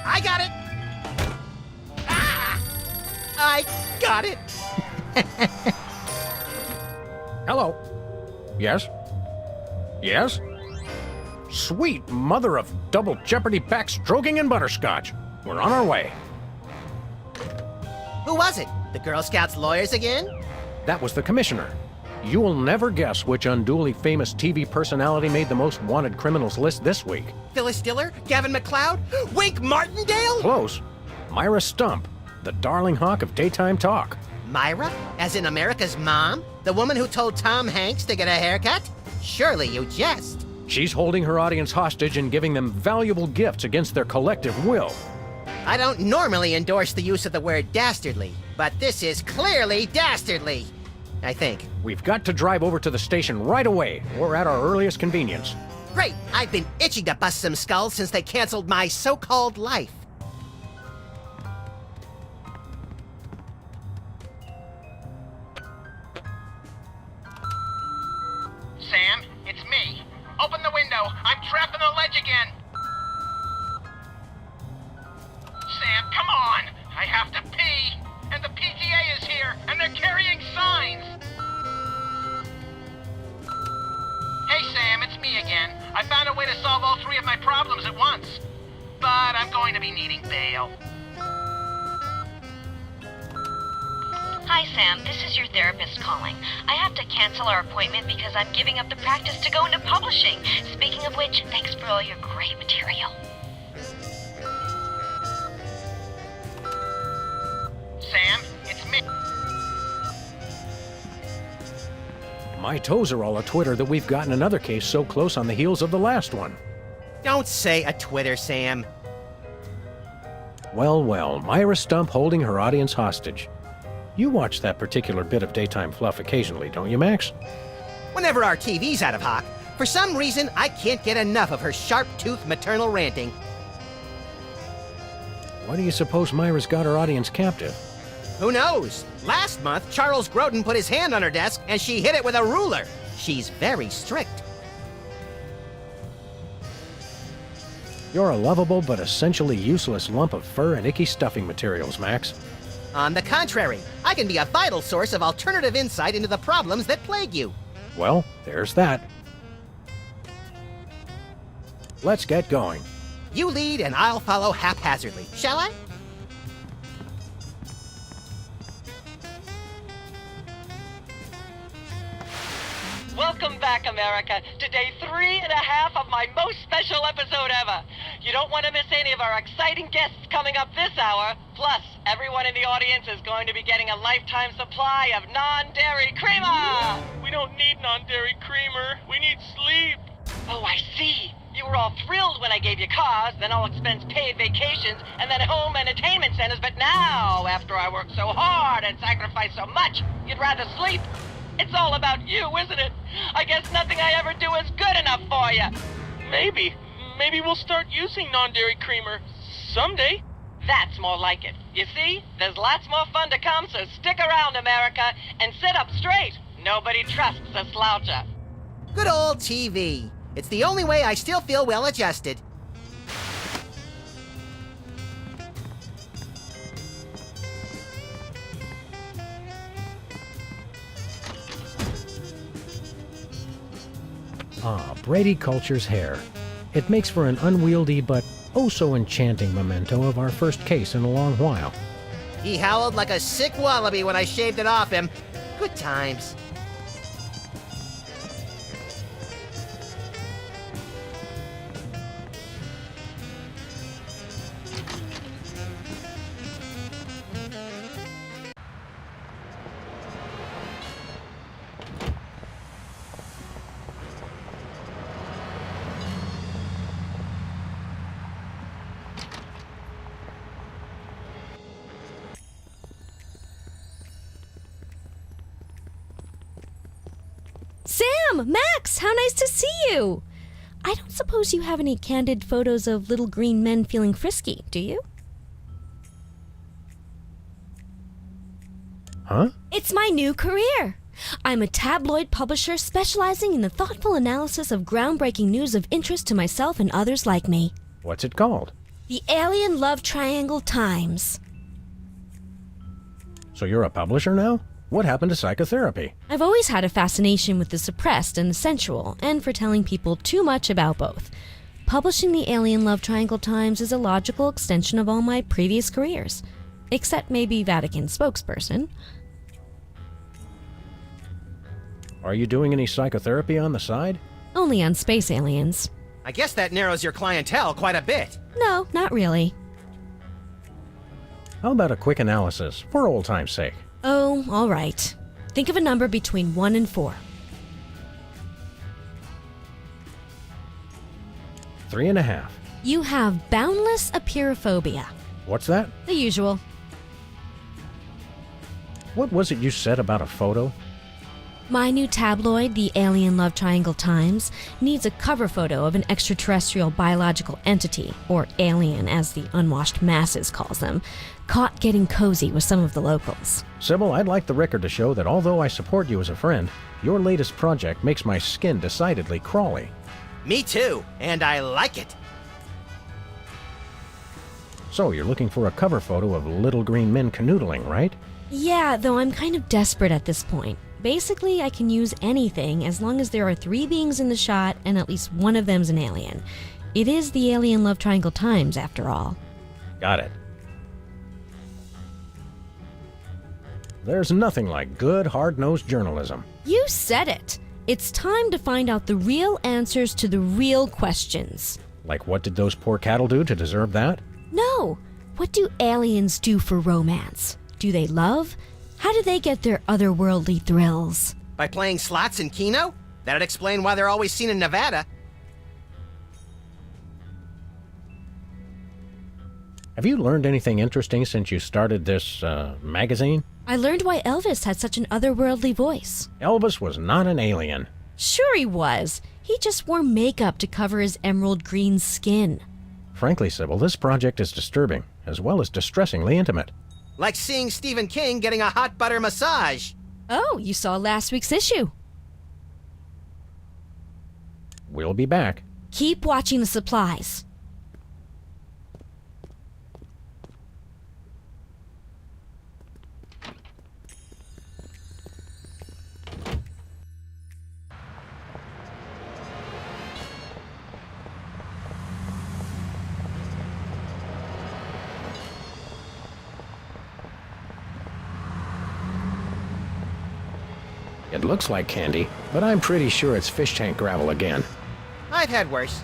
I got it! Ah! I got it! Hello. Yes? Yes? Sweet mother of double jeopardy backstroking and butterscotch. We're on our way. Who was it? The Girl Scouts lawyers again? That was the commissioner. You will never guess which unduly famous TV personality made the most wanted criminals list this week. Phyllis Diller? Gavin McLeod? Wink Martindale? Close. Myra Stump, the darling hawk of daytime talk. Myra? As in America's mom? The woman who told Tom Hanks to get a haircut? Surely you jest. She's holding her audience hostage and giving them valuable gifts against their collective will. I don't normally endorse the use of the word dastardly, but this is clearly dastardly. I think. We've got to drive over to the station right away, or at our earliest convenience. Great! I've been itching to bust some skulls since they canceled my so-called life. Sam, it's me. Open the window. I'm trapped on the ledge again. Sam, come on. I have to pee. And the PTA is here, and they're carrying signs. Hey, Sam, it's me again. I found a way to solve all three of my problems at once. But I'm going to be needing bail. Hi, Sam. This is your therapist calling. I have to cancel our appointment because I'm giving up the practice to go into publishing. Speaking of which, thanks for all your great material. Sam, it's me. My toes are all a twitter that we've gotten another case so close on the heels of the last one. Don't say a Twitter, Sam. Well, well, Myra Stump holding her audience hostage. You watch that particular bit of daytime fluff occasionally, don't you, Max? Whenever our TV's out of hock, for some reason I can't get enough of her sharp-toothed maternal ranting. Why do you suppose Myra's got her audience captive? Who knows? Last month, Charles Grodin put his hand on her desk and she hit it with a ruler. She's very strict. You're a lovable but essentially useless lump of fur and icky stuffing materials, Max. On the contrary, I can be a vital source of alternative insight into the problems that plague you. Well, there's that. Let's get going. You lead and I'll follow haphazardly, shall I? Welcome back, America, to day 3.5 of my most special episode ever. You don't want to miss any of our exciting guests coming up this hour. Plus, everyone in the audience is going to be getting a lifetime supply of non-dairy creamer. We don't need non-dairy creamer. We need sleep. Oh, I see. You were all thrilled when I gave you cars, then all expense paid vacations, and then home entertainment centers. But now, after I worked so hard and sacrificed so much, you'd rather sleep. It's all about you, isn't it? I guess nothing I ever do is good enough for you. Maybe we'll start using non-dairy creamer someday. That's more like it. You see, there's lots more fun to come, so stick around, America, and sit up straight. Nobody trusts a sloucher. Good old TV. It's the only way I still feel well adjusted. Ah, Brady Culture's hair. It makes for an unwieldy but oh so enchanting memento of our first case in a long while. He howled like a sick wallaby when I shaved it off him. Good times. Sam! Max! How nice to see you! I don't suppose you have any candid photos of little green men feeling frisky, do you? Huh? It's my new career! I'm a tabloid publisher specializing in the thoughtful analysis of groundbreaking news of interest to myself and others like me. What's it called? The Alien Love Triangle Times. So you're a publisher now? What happened to psychotherapy? I've always had a fascination with the suppressed and the sensual, and for telling people too much about both. Publishing the Alien Love Triangle Times is a logical extension of all my previous careers. Except maybe Vatican spokesperson. Are you doing any psychotherapy on the side? Only on space aliens. I guess that narrows your clientele quite a bit. No, not really. How about a quick analysis, for old time's sake? Oh, all right. Think of a number between 1 and 4. 3.5. You have boundless apeirophobia. What's that? The usual. What was it you said about a photo? My new tabloid, the Alien Love Triangle Times, needs a cover photo of an extraterrestrial biological entity, or alien as the unwashed masses calls them, caught getting cozy with some of the locals. Sybil, I'd like the record to show that although I support you as a friend, your latest project makes my skin decidedly crawly. Me too, and I like it. So you're looking for a cover photo of little green men canoodling, right? Yeah, though I'm kind of desperate at this point. Basically, I can use anything as long as there are 3 beings in the shot and at least one of them's an alien. It is the Alien Love Triangle Times, after all. Got it. There's nothing like good, hard-nosed journalism. You said it! It's time to find out the real answers to the real questions. Like what did those poor cattle do to deserve that? No! What do aliens do for romance? Do they love? How do they get their otherworldly thrills? By playing slots in Keno? That'd explain why they're always seen in Nevada. Have you learned anything interesting since you started this, magazine? I learned why Elvis had such an otherworldly voice. Elvis was not an alien. Sure he was. He just wore makeup to cover his emerald green skin. Frankly, Sybil, this project is disturbing, as well as distressingly intimate. Like seeing Stephen King getting a hot butter massage. Oh, you saw last week's issue. We'll be back. Keep watching the supplies. It looks like candy, but I'm pretty sure it's fish tank gravel again. I've had worse.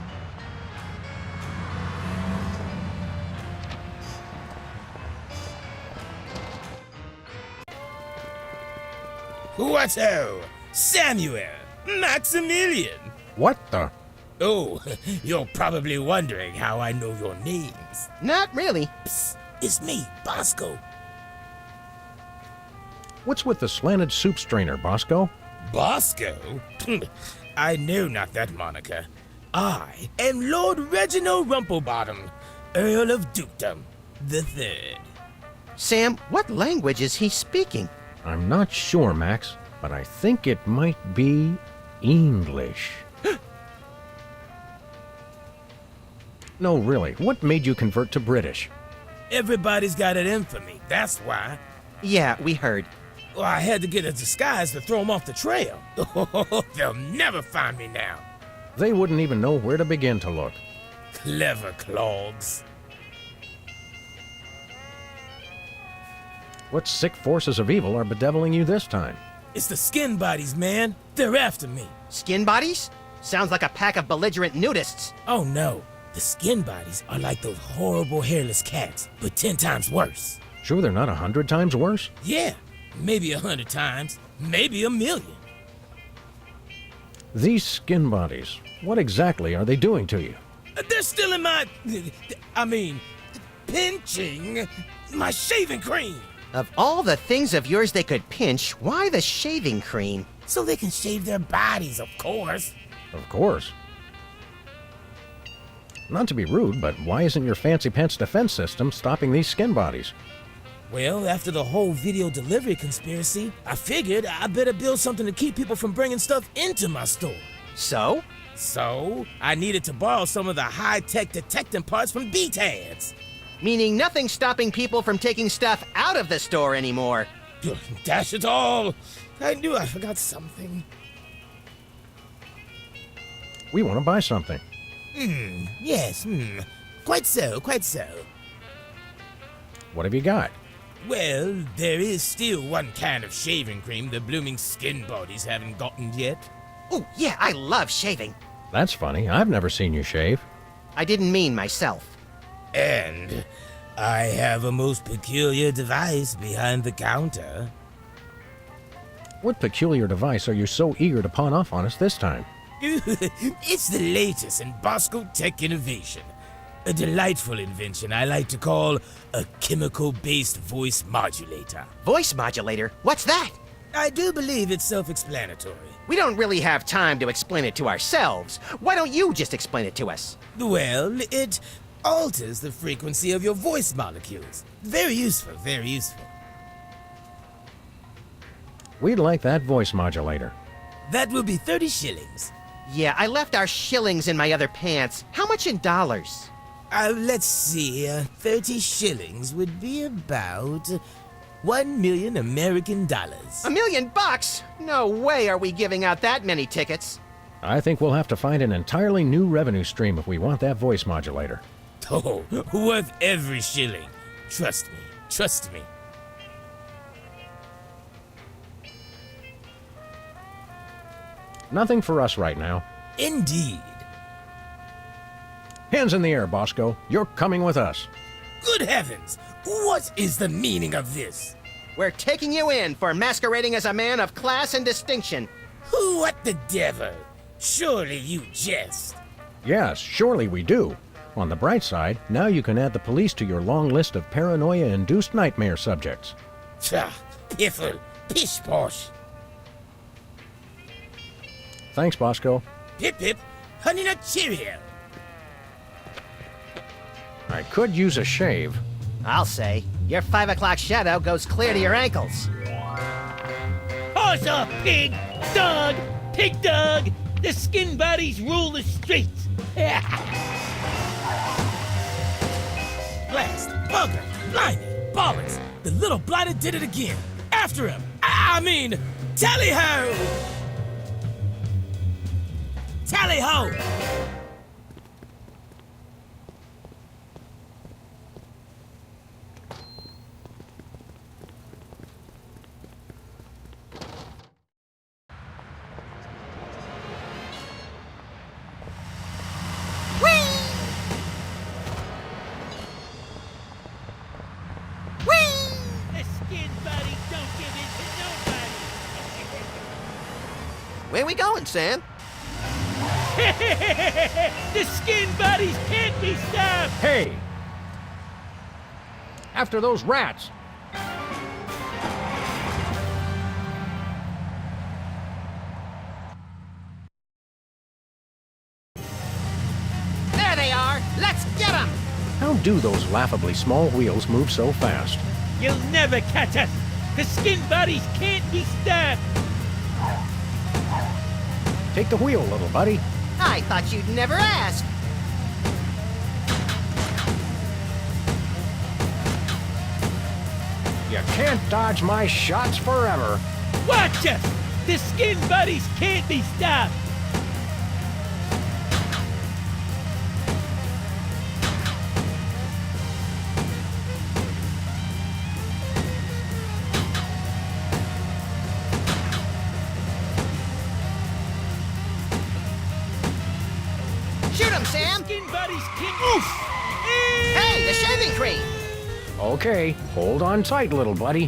Whatto? Samuel! Maximilian! What the? Oh, you're probably wondering how I know your names. Not really. Psst, it's me, Bosco. What's with the slanted soup strainer, Bosco? Bosco? I know not that moniker. I am Lord Reginald Rumplebottom, Earl of Dukedom the Third. Sam, what language is he speaking? I'm not sure, Max, but I think it might be English. No, really, what made you convert to British? Everybody's got it in for me, that's why. Yeah, we heard. Well, I had to get a disguise to throw them off the trail. They'll never find me now. They wouldn't even know where to begin to look. Clever clogs. What sick forces of evil are bedeviling you this time? It's the skin bodies, man. They're after me. Skin bodies? Sounds like a pack of belligerent nudists. Oh no. The skin bodies are like those horrible hairless cats, but 10 times worse. Sure they're not 100 times worse? Yeah, maybe 100 times, maybe 1,000,000. These skin bodies, what exactly are they doing to you? They're still in my... pinching my shaving cream. Of all the things of yours they could pinch, why the shaving cream? So they can shave their bodies, of course. Of course. Not to be rude, but why isn't your fancy pants defense system stopping these skin bodies? Well, after the whole video delivery conspiracy, I figured I better build something to keep people from bringing stuff into my store. So? So, I needed to borrow some of the high-tech detecting parts from B-Tads. Meaning nothing's stopping people from taking stuff out of the store anymore. Dash it all! I knew I forgot something. We want to buy something. Yes, Quite so, quite so. What have you got? Well, there is still one kind of shaving cream the blooming skin bodies haven't gotten yet. Oh, yeah, I love shaving. That's funny. I've never seen you shave. I didn't mean myself. And I have a most peculiar device behind the counter. What peculiar device are you so eager to pawn off on us this time? It's the latest in Bosco tech innovation. A delightful invention I like to call a chemical-based voice modulator. Voice modulator? What's that? I do believe it's self-explanatory. We don't really have time to explain it to ourselves. Why don't you just explain it to us? Well, it alters the frequency of your voice molecules. Very useful, very useful. We'd like that voice modulator. That will be 30 shillings. Yeah, I left our shillings in my other pants. How much in dollars? Let's see, 30 shillings would be about 1,000,000 American dollars. $1 million? No way are we giving out that many tickets. I think we'll have to find an entirely new revenue stream if we want that voice modulator. Oh, worth every shilling. Trust me, trust me. Nothing for us right now. Indeed. Hands in the air, Bosco. You're coming with us. Good heavens! What is the meaning of this? We're taking you in for masquerading as a man of class and distinction. What the devil? Surely you jest. Yes, surely we do. On the bright side, now you can add the police to your long list of paranoia-induced nightmare subjects. Tch, piffle, pish-posh. Thanks, Bosco. Pip-pip, honey nut cheerio. I could use a shave. I'll say. Your 5 o'clock shadow goes clear to your ankles. Horse off, pig! Dog! Pig dog! The skin bodies rule the streets! Blast, bugger, blimey, bollocks. The little blighter did it again. After him. Tally-ho! Tally-ho! The skin bodies don't give in to nobody! Where we going, Sam? The skin bodies can't be stopped! Hey! After those rats! There they are! Let's get them! How do those laughably small wheels move so fast? You'll never catch us! The skin bodies can't be stopped! Take the wheel, little buddy. I thought you'd never ask. You can't dodge my shots forever. Watch us! The skin bodies can't be stopped! Everybody's king. Oof! Hey, the shaving cream! Okay, hold on tight, little buddy.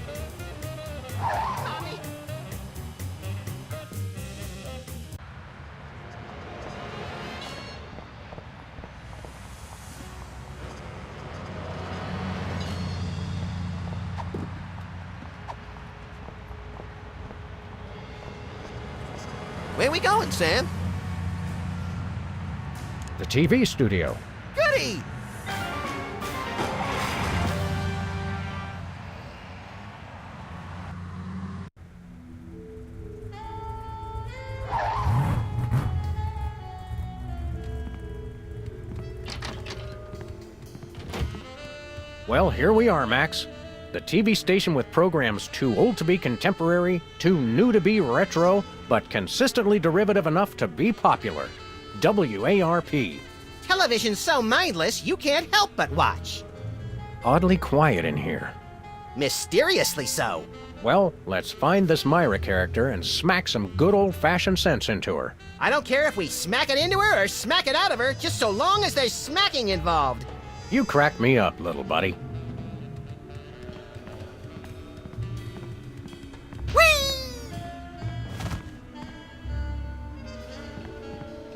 Where we going, Sam? The TV studio. Goody! Well, here we are, Max. The TV station with programs too old to be contemporary, too new to be retro, but consistently derivative enough to be popular. WARP. Television's so mindless, you can't help but watch. Oddly quiet in here. Mysteriously so. Well, let's find this Myra character and smack some good old-fashioned sense into her. I don't care if we smack it into her or smack it out of her, just so long as there's smacking involved. You crack me up, little buddy.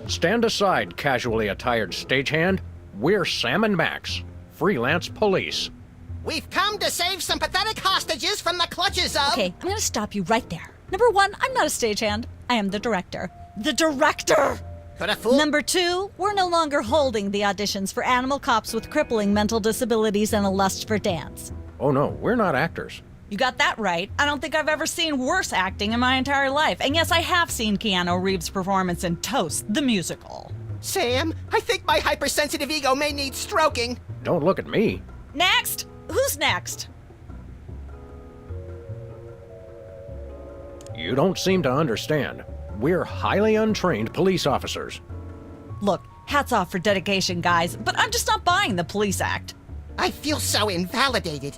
Stand aside, casually attired stagehand. We're Sam and Max, freelance police. We've come to save some pathetic hostages from the clutches of... Okay, I'm gonna stop you right there. Number one, I'm not a stagehand. I am the director. The director! Could a fool... Number two, we're no longer holding the auditions for animal cops with crippling mental disabilities and a lust for dance. Oh no, we're not actors. You got that right. I don't think I've ever seen worse acting in my entire life. And yes, I have seen Keanu Reeves' performance in Toast, the musical. Sam, I think my hypersensitive ego may need stroking. Don't look at me. Next! Who's next? You don't seem to understand. We're highly untrained police officers. Look, hats off for dedication, guys, but I'm just not buying the police act. I feel so invalidated.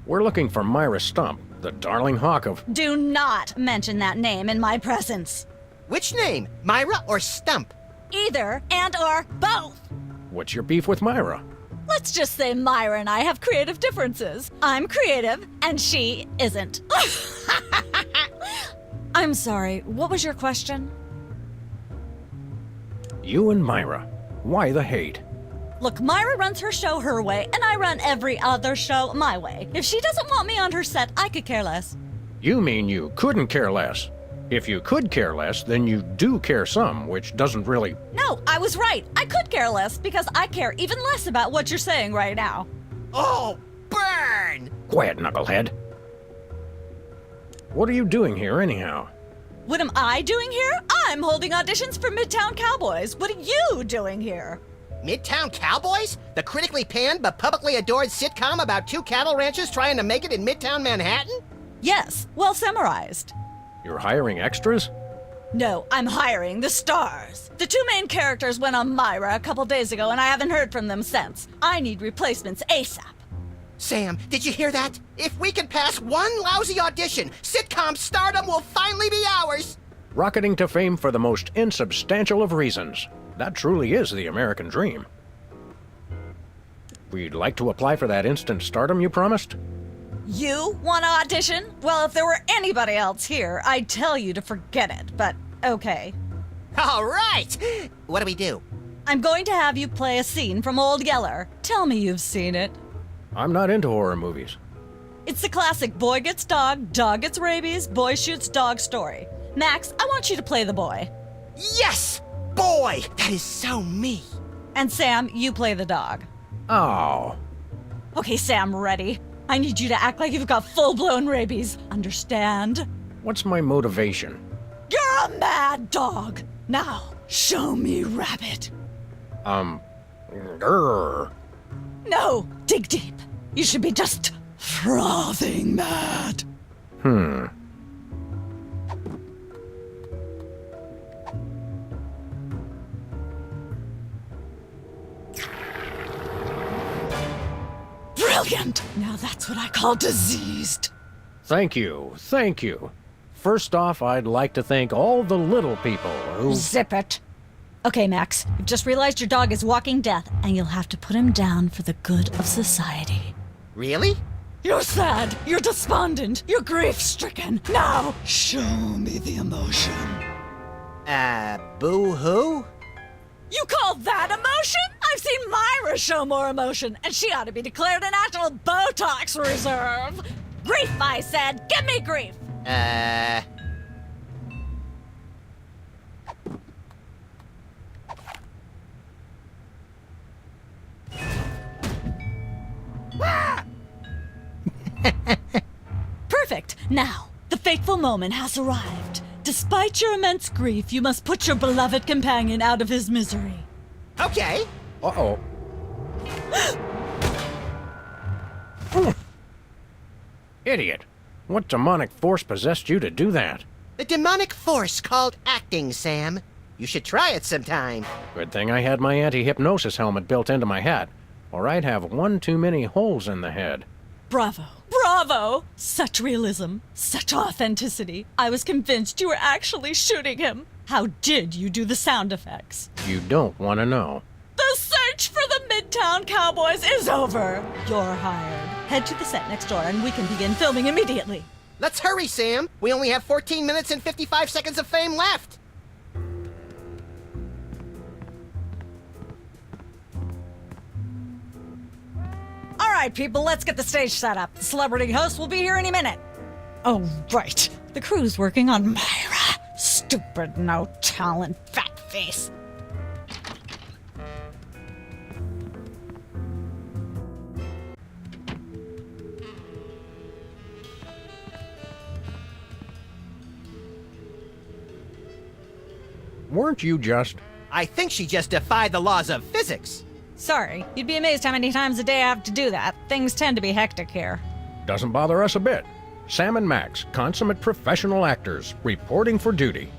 We're looking for Myra Stump, the darling hawk of... Do not mention that name in my presence. Which name, Myra or Stump? Either and or both. What's your beef with Myra? Let's just say Myra and I have creative differences. I'm creative, and she isn't. I'm sorry, what was your question? You and Myra. Why the hate? Look, Myra runs her show her way, and I run every other show my way. If she doesn't want me on her set, I could care less. You mean you couldn't care less? If you could care less, then you do care some, which doesn't really... No, I was right. I could care less because I care even less about what you're saying right now. Oh, burn! Quiet, knucklehead. What are you doing here, anyhow? What am I doing here? I'm holding auditions for Midtown Cowboys. What are you doing here? Midtown Cowboys? The critically panned but publicly adored sitcom about two cattle ranchers trying to make it in Midtown Manhattan? Yes, well summarized. You're hiring extras? No, I'm hiring the stars. The two main characters went on Myra a couple days ago, and I haven't heard from them since. I need replacements ASAP. Sam, did you hear that? If we can pass one lousy audition, sitcom stardom will finally be ours! Rocketing to fame for the most insubstantial of reasons. That truly is the American dream. We'd like to apply for that instant stardom you promised? You want to audition? Well, if there were anybody else here, I'd tell you to forget it, but okay. All right! What do we do? I'm going to have you play a scene from Old Yeller. Tell me you've seen it. I'm not into horror movies. It's the classic boy gets dog gets rabies, boy shoots dog story. Max, I want you to play the boy. Yes! Boy, that is so me. And Sam, you play the dog. Oh. Okay, Sam, ready? I need you to act like you've got full-blown rabies. Understand? What's my motivation? You're a mad dog. Now, show me rabbit. Grr. No, dig deep. You should be just frothing mad. Brilliant! Now that's what I call diseased. Thank you, thank you. First off, I'd like to thank all the little people who... Zip it. Okay, Max, you've just realized your dog is walking death, and you'll have to put him down for the good of society. Really? You're sad, you're despondent, you're grief-stricken. Now, show me the emotion. Boo-hoo? You call that emotion? I've seen Myra show more emotion, and she ought to be declared a national Botox reserve. Grief, I said. Give me grief. Perfect. Now, the fateful moment has arrived. Despite your immense grief, you must put your beloved companion out of his misery. Okay. Uh-oh. Idiot. What demonic force possessed you to do that? The demonic force called acting, Sam. You should try it sometime. Good thing I had my anti-hypnosis helmet built into my hat, or I'd have one too many holes in the head. Bravo. Bravo! Such realism, such authenticity. I was convinced you were actually shooting him. How did you do the sound effects? You don't want to know. The search for the Midtown Cowboys is over. You're hired. Head to the set next door and we can begin filming immediately. Let's hurry, Sam. We only have 14 minutes and 55 seconds of fame left. All right, people, let's get the stage set up. The celebrity host will be here any minute. Oh, right. The crew's working on Myra. Stupid, no talent, fat face. Weren't you just... I think she just defied the laws of physics. Sorry, you'd be amazed how many times a day I have to do that. Things tend to be hectic here. Doesn't bother us a bit. Sam and Max, consummate professional actors, reporting for duty.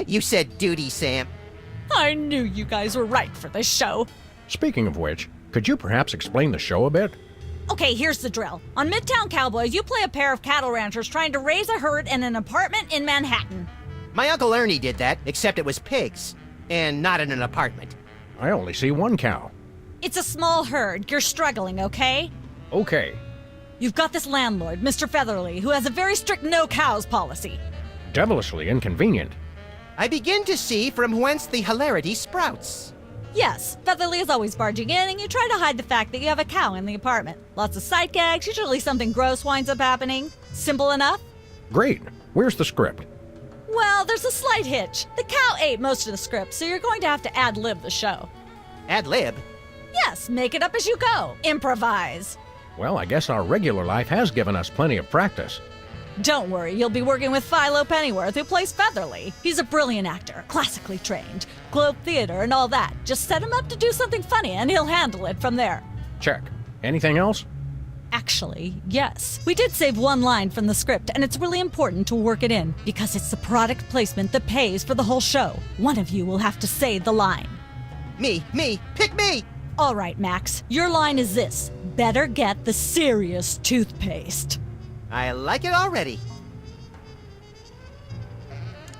You said duty, Sam. I knew you guys were right for this show. Speaking of which, could you perhaps explain the show a bit? Okay, here's the drill. On Midtown Cowboys, you play a pair of cattle ranchers trying to raise a herd in an apartment in Manhattan. My Uncle Ernie did that, except it was pigs. And not in an apartment. I only see one cow. It's a small herd. You're struggling, okay? Okay. You've got this landlord, Mr. Featherly, who has a very strict no cows policy. Devilishly inconvenient. I begin to see from whence the hilarity sprouts. Yes, Featherly is always barging in, and you try to hide the fact that you have a cow in the apartment. Lots of sight gags, usually something gross winds up happening. Simple enough? Great. Where's the script? Well, there's a slight hitch. The cow ate most of the script, so you're going to have to ad-lib the show. Ad-lib? Yes, make it up as you go. Improvise. Well, I guess our regular life has given us plenty of practice. Don't worry, you'll be working with Philo Pennyworth, who plays Featherly. He's a brilliant actor, classically trained, Globe Theater and all that. Just set him up to do something funny and he'll handle it from there. Check. Anything else? Actually, yes. We did save one line from the script, and it's really important to work it in, because it's the product placement that pays for the whole show. One of you will have to say the line. Me, pick me! All right, Max, your line is this. Better get the serious toothpaste. I like it already.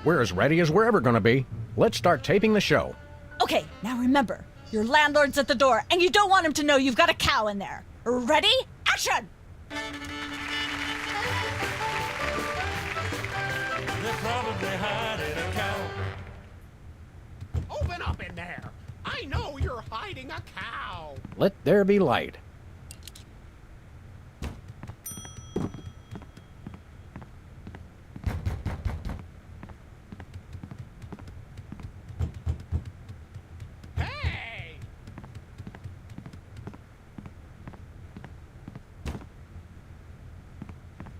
We're as ready as we're ever gonna be. Let's start taping the show. Okay, now remember, your landlord's at the door, and you don't want him to know you've got a cow in there. Ready? Action! They're probably hiding a cow. Open up in there! I know you're hiding a cow! Let there be light. Hey!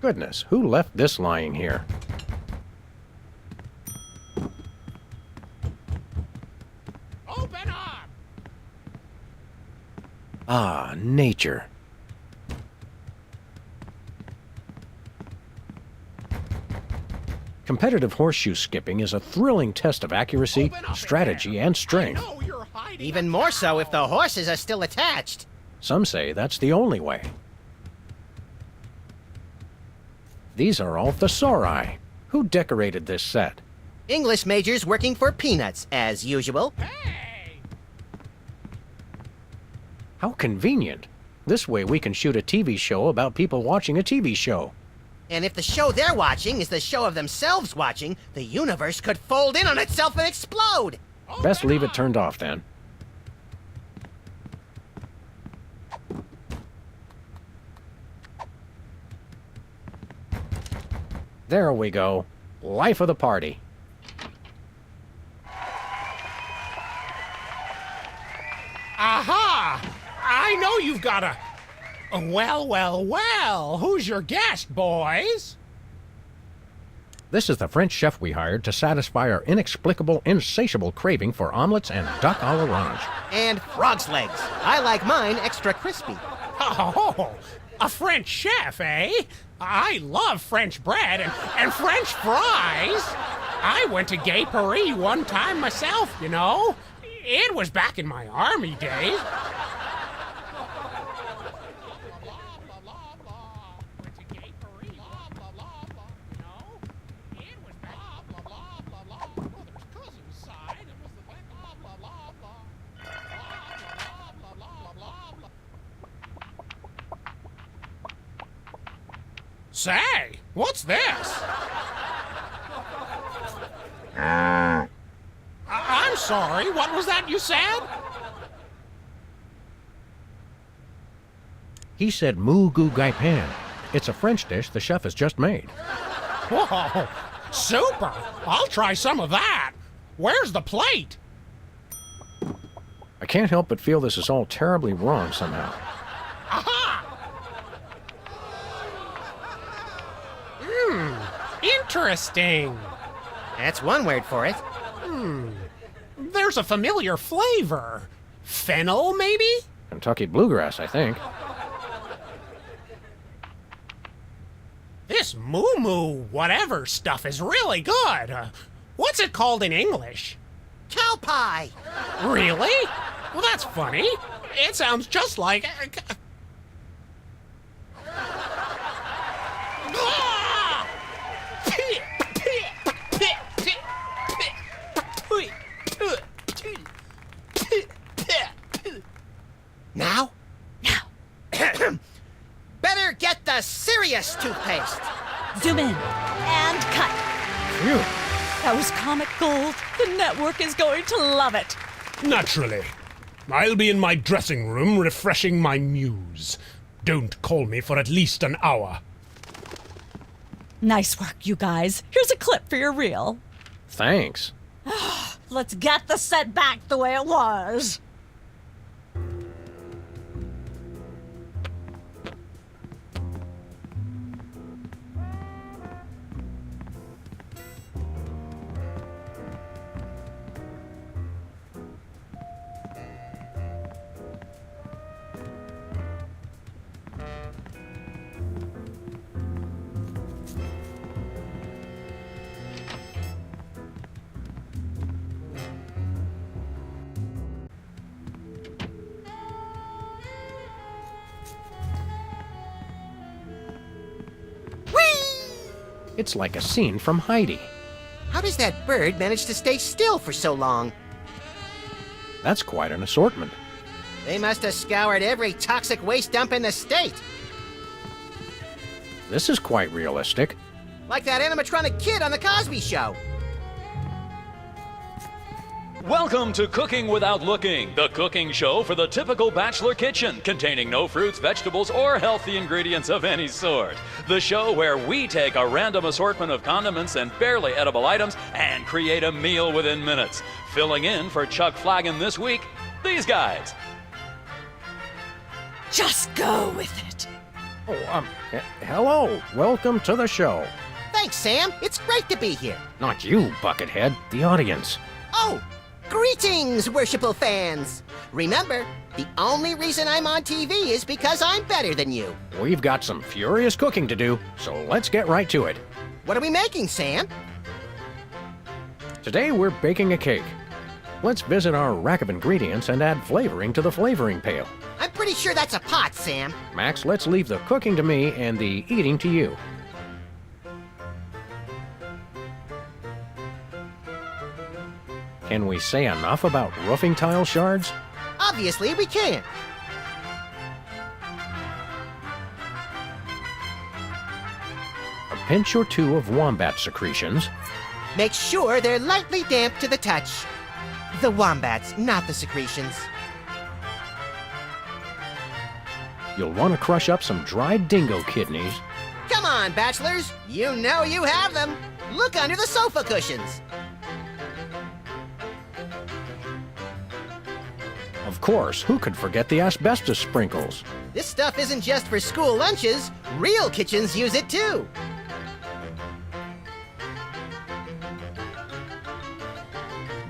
Goodness, who left this lying here? Open up! Ah, nature. Competitive horseshoe skipping is a thrilling test of accuracy, Open up in strategy, there. and strength. I know you're hiding Even a more so cow. if the horses are still attached. Some say that's the only way. These are all thesauri. Who decorated this set? English majors working for peanuts, as usual. How convenient. This way we can shoot a TV show about people watching a TV show. And if the show they're watching is the show of themselves watching, the universe could fold in on itself and explode! Best leave it turned off then. There we go. Life of the party. Aha! I know you've got a... Well, who's your guest, boys? This is the French chef we hired to satisfy our inexplicable, insatiable craving for omelets and duck à l'orange. And frog's legs. I like mine extra crispy. Oh, a French chef, eh? I love French bread and French fries. I went to Gay Paris one time myself, you know. It was back in my army days. Say, what's this? I'm sorry, what was that you said? He said moo goo gai pan. It's a French dish the chef has just made. Whoa, super! I'll try some of that. Where's the plate? I can't help but feel this is all terribly wrong somehow. Aha! Interesting. That's one word for it. There's a familiar flavor. Fennel, maybe? Kentucky bluegrass, I think. This moo whatever stuff is really good. What's it called in English? Cow pie! Really? Well, that's funny. It sounds just like... Now? Now. Better get the serious toothpaste. Zoom in and cut. Phew. That was comic gold. The network is going to love it. Naturally. I'll be in my dressing room refreshing my muse. Don't call me for at least an hour. Nice work, you guys. Here's a clip for your reel. Thanks. Let's get the set back the way it was. It's like a scene from Heidi. How does that bird manage to stay still for so long? That's quite an assortment. They must have scoured every toxic waste dump in the state. This is quite realistic. Like that animatronic kid on The Cosby Show. Welcome to Cooking Without Looking, the cooking show for the typical bachelor kitchen, containing no fruits, vegetables, or healthy ingredients of any sort. The show where we take a random assortment of condiments and barely edible items and create a meal within minutes. Filling in for Chuck Flagon this week, these guys. Just go with it. Oh, hello. Welcome to the show. Thanks, Sam. It's great to be here. Not you, Buckethead. The audience. Oh, greetings, worshipful fans. Remember, the only reason I'm on TV is because I'm better than you. We've got some furious cooking to do, so let's get right to it. What are we making, Sam? Today we're baking a cake. Let's visit our rack of ingredients and add flavoring to the flavoring pail. I'm pretty sure that's a pot, Sam. Max, let's leave the cooking to me and the eating to you. Can we say enough about roofing tile shards? Obviously, we can't. A pinch or two of wombat secretions. Make sure they're lightly damp to the touch. The wombats, not the secretions. You'll want to crush up some dried dingo kidneys. Come on, bachelors. You know you have them. Look under the sofa cushions. Of course, who could forget the asbestos sprinkles? This stuff isn't just for school lunches. Real kitchens use it too.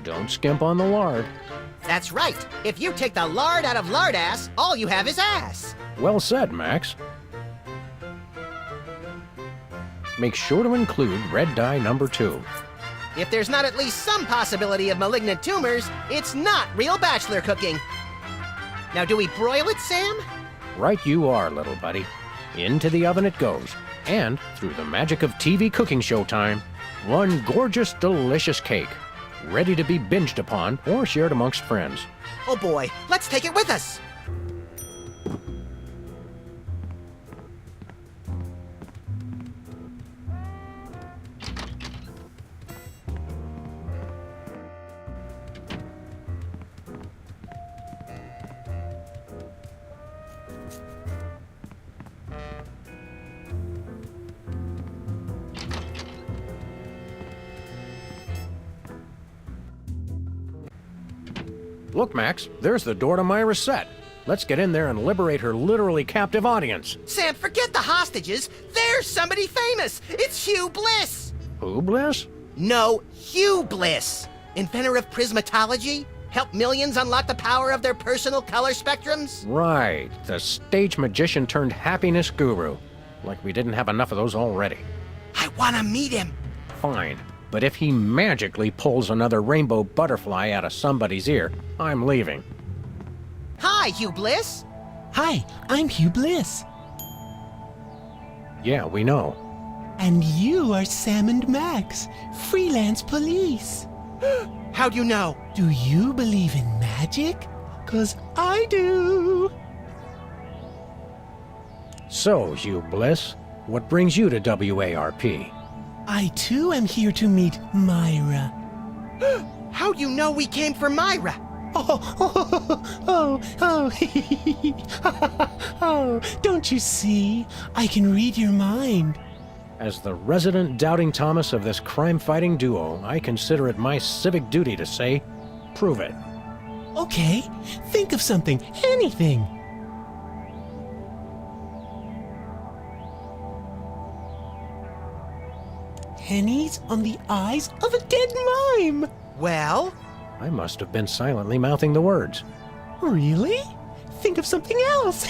Don't skimp on the lard. That's right. If you take the lard out of lardass, all you have is ass. Well said, Max. Make sure to include red dye number 2. If there's not at least some possibility of malignant tumors, it's not real bachelor cooking. Now, do we broil it, Sam? Right you are, little buddy. Into the oven it goes. And, through the magic of TV cooking show time, one gorgeous, delicious cake. Ready to be binged upon or shared amongst friends. Oh boy, let's take it with us. Look, Max, there's the door to Myra's set. Let's get in there and liberate her literally captive audience. Sam, forget the hostages. There's somebody famous. It's Hugh Bliss. Who, Bliss? No, Hugh Bliss. Inventor of prismatology. Help millions unlock the power of their personal color spectrums. Right, the stage magician turned happiness guru. Like we didn't have enough of those already. I want to meet him. Fine, but if he magically pulls another rainbow butterfly out of somebody's ear, I'm leaving. Hi, Hugh Bliss. Hi, I'm Hugh Bliss. Yeah, we know. And you are Sam and Max, freelance police. How'd you know? Do you believe in magic? 'Cause I do. So, Hugh Bliss, what brings you to WARP? I too am here to meet Myra. How'd you know we came for Myra? Oh, don't you see? I can read your mind. As the resident doubting Thomas of this crime-fighting duo, I consider it my civic duty to say, prove it. Okay, think of something, anything. Pennies on the eyes of a dead mime. Well? I must have been silently mouthing the words. Really? Think of something else.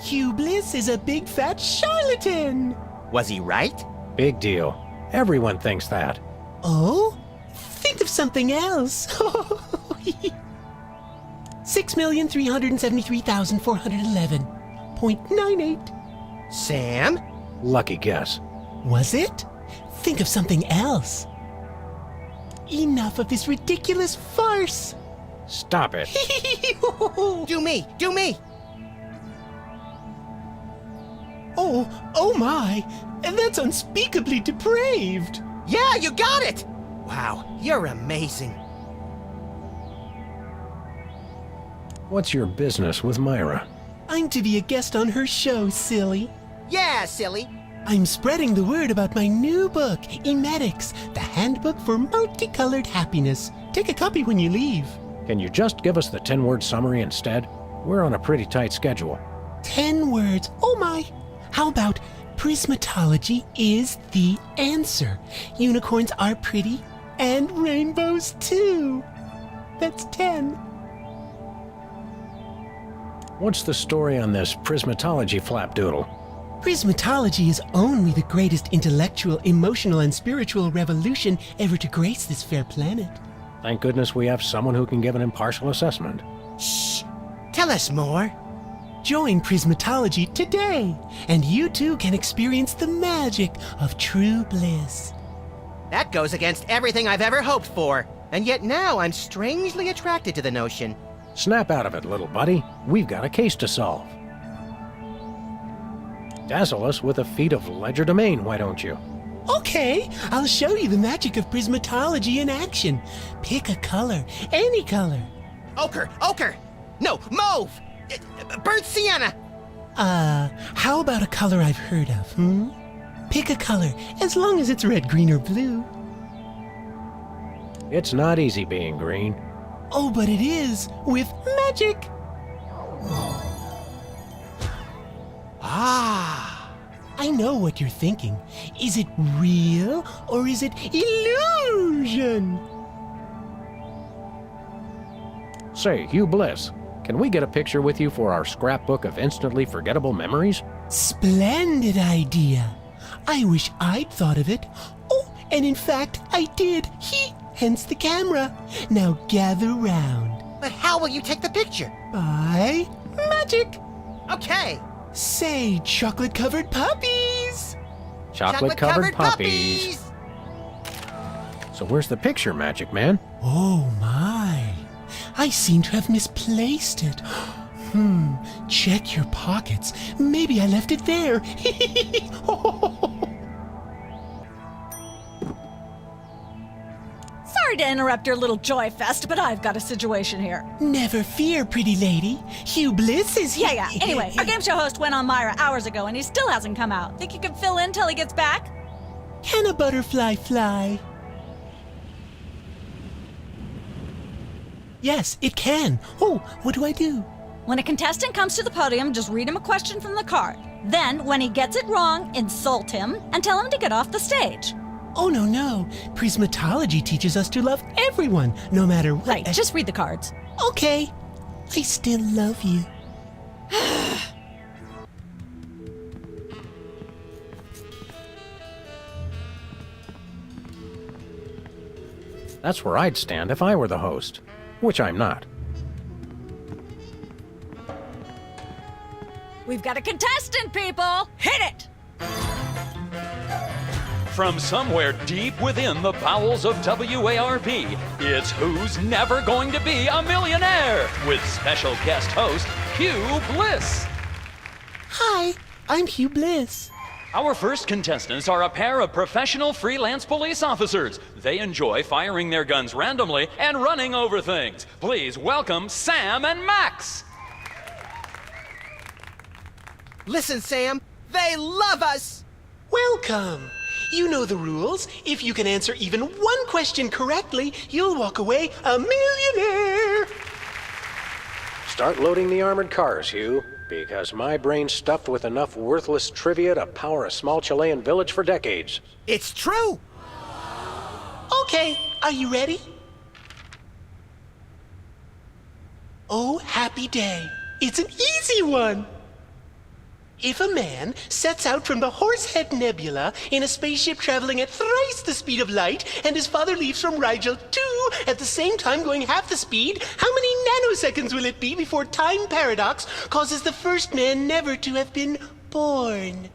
Hugh Bliss is a big fat charlatan. Was he right? Big deal. Everyone thinks that. Oh? Think of something else. 6,373,411.98. Sam? Lucky guess. Was it? Think of something else. Enough of this ridiculous farce. Stop it. Do me! Do me! Oh my! That's unspeakably depraved! Yeah, you got it! Wow, you're amazing. What's your business with Myra? I'm to be a guest on her show, silly. Yeah, silly. I'm spreading the word about my new book, Emetics, the Handbook for Multicolored Happiness. Take a copy when you leave. Can you just give us the 10-word summary instead? We're on a pretty tight schedule. 10 words. Oh my! How about prismatology is the answer? Unicorns are pretty, and rainbows too. That's 10. What's the story on this prismatology flapdoodle? Prismatology is only the greatest intellectual, emotional, and spiritual revolution ever to grace this fair planet. Thank goodness we have someone who can give an impartial assessment. Shh! Tell us more. Join Prismatology today, and you too can experience the magic of true bliss. That goes against everything I've ever hoped for. And yet now I'm strangely attracted to the notion. Snap out of it, little buddy. We've got a case to solve. Dazzle us with a feat of legerdemain, why don't you? Okay, I'll show you the magic of prismatology in action. Pick a color, any color. Ochre! No, mauve! Burnt sienna! How about a color I've heard of, Pick a color, as long as it's red, green, or blue. It's not easy being green. Oh, but it is, with magic. I know what you're thinking. Is it real, or is it illusion? Say, Hugh Bliss, can we get a picture with you for our scrapbook of instantly forgettable memories? Splendid idea. I wish I'd thought of it. Oh, and in fact, I did. Hence the camera. Now gather round. But how will you take the picture? By magic. Okay. Say, chocolate-covered puppies. Chocolate-covered puppies. So where's the picture, Magic Man? Oh, my. I seem to have misplaced it. Check your pockets. Maybe I left it there. Sorry to interrupt your little joy fest, but I've got a situation here. Never fear, pretty lady. Hugh Bliss is here. Yeah. Anyway, our game show host went on Myra hours ago and he still hasn't come out. Think you can fill in till he gets back? Can a butterfly fly? Yes, it can. Oh, what do I do? When a contestant comes to the podium, just read him a question from the card. Then, when he gets it wrong, insult him and tell him to get off the stage. Oh, no. Prismatology teaches us to love everyone, no matter what. Right, just read the cards. Okay. I still love you. That's where I'd stand if I were the host, which I'm not. We've got a contestant, people! Hit it! From somewhere deep within the bowels of WARP, it's Who's Never Going to Be a Millionaire with special guest host Hugh Bliss. Hi, I'm Hugh Bliss. Our first contestants are a pair of professional freelance police officers. They enjoy firing their guns randomly and running over things. Please welcome Sam and Max. Listen, Sam, they love us! Welcome. You know the rules. If you can answer even one question correctly, you'll walk away a millionaire. Start loading the armored cars, Hugh, because my brain's stuffed with enough worthless trivia to power a small Chilean village for decades. It's true! Okay, are you ready? Oh, happy day. It's an easy one. If a man sets out from the Horsehead Nebula in a spaceship traveling at thrice the speed of light, and his father leaves from Rigel too at the same time going half the speed, how many nanoseconds will it be before time paradox causes the first man never to have been born?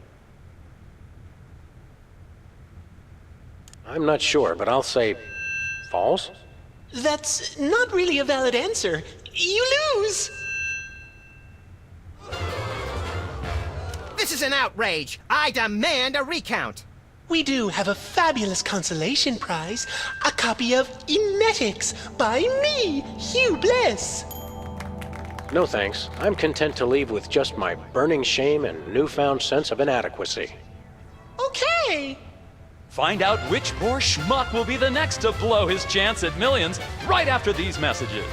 I'm not sure, but I'll say false. That's not really a valid answer. You lose! This is an outrage! I demand a recount! We do have a fabulous consolation prize, a copy of Emetics by me, Hugh Bliss. No thanks. I'm content to leave with just my burning shame and newfound sense of inadequacy. Okay. Find out which poor schmuck will be the next to blow his chance at millions right after these messages.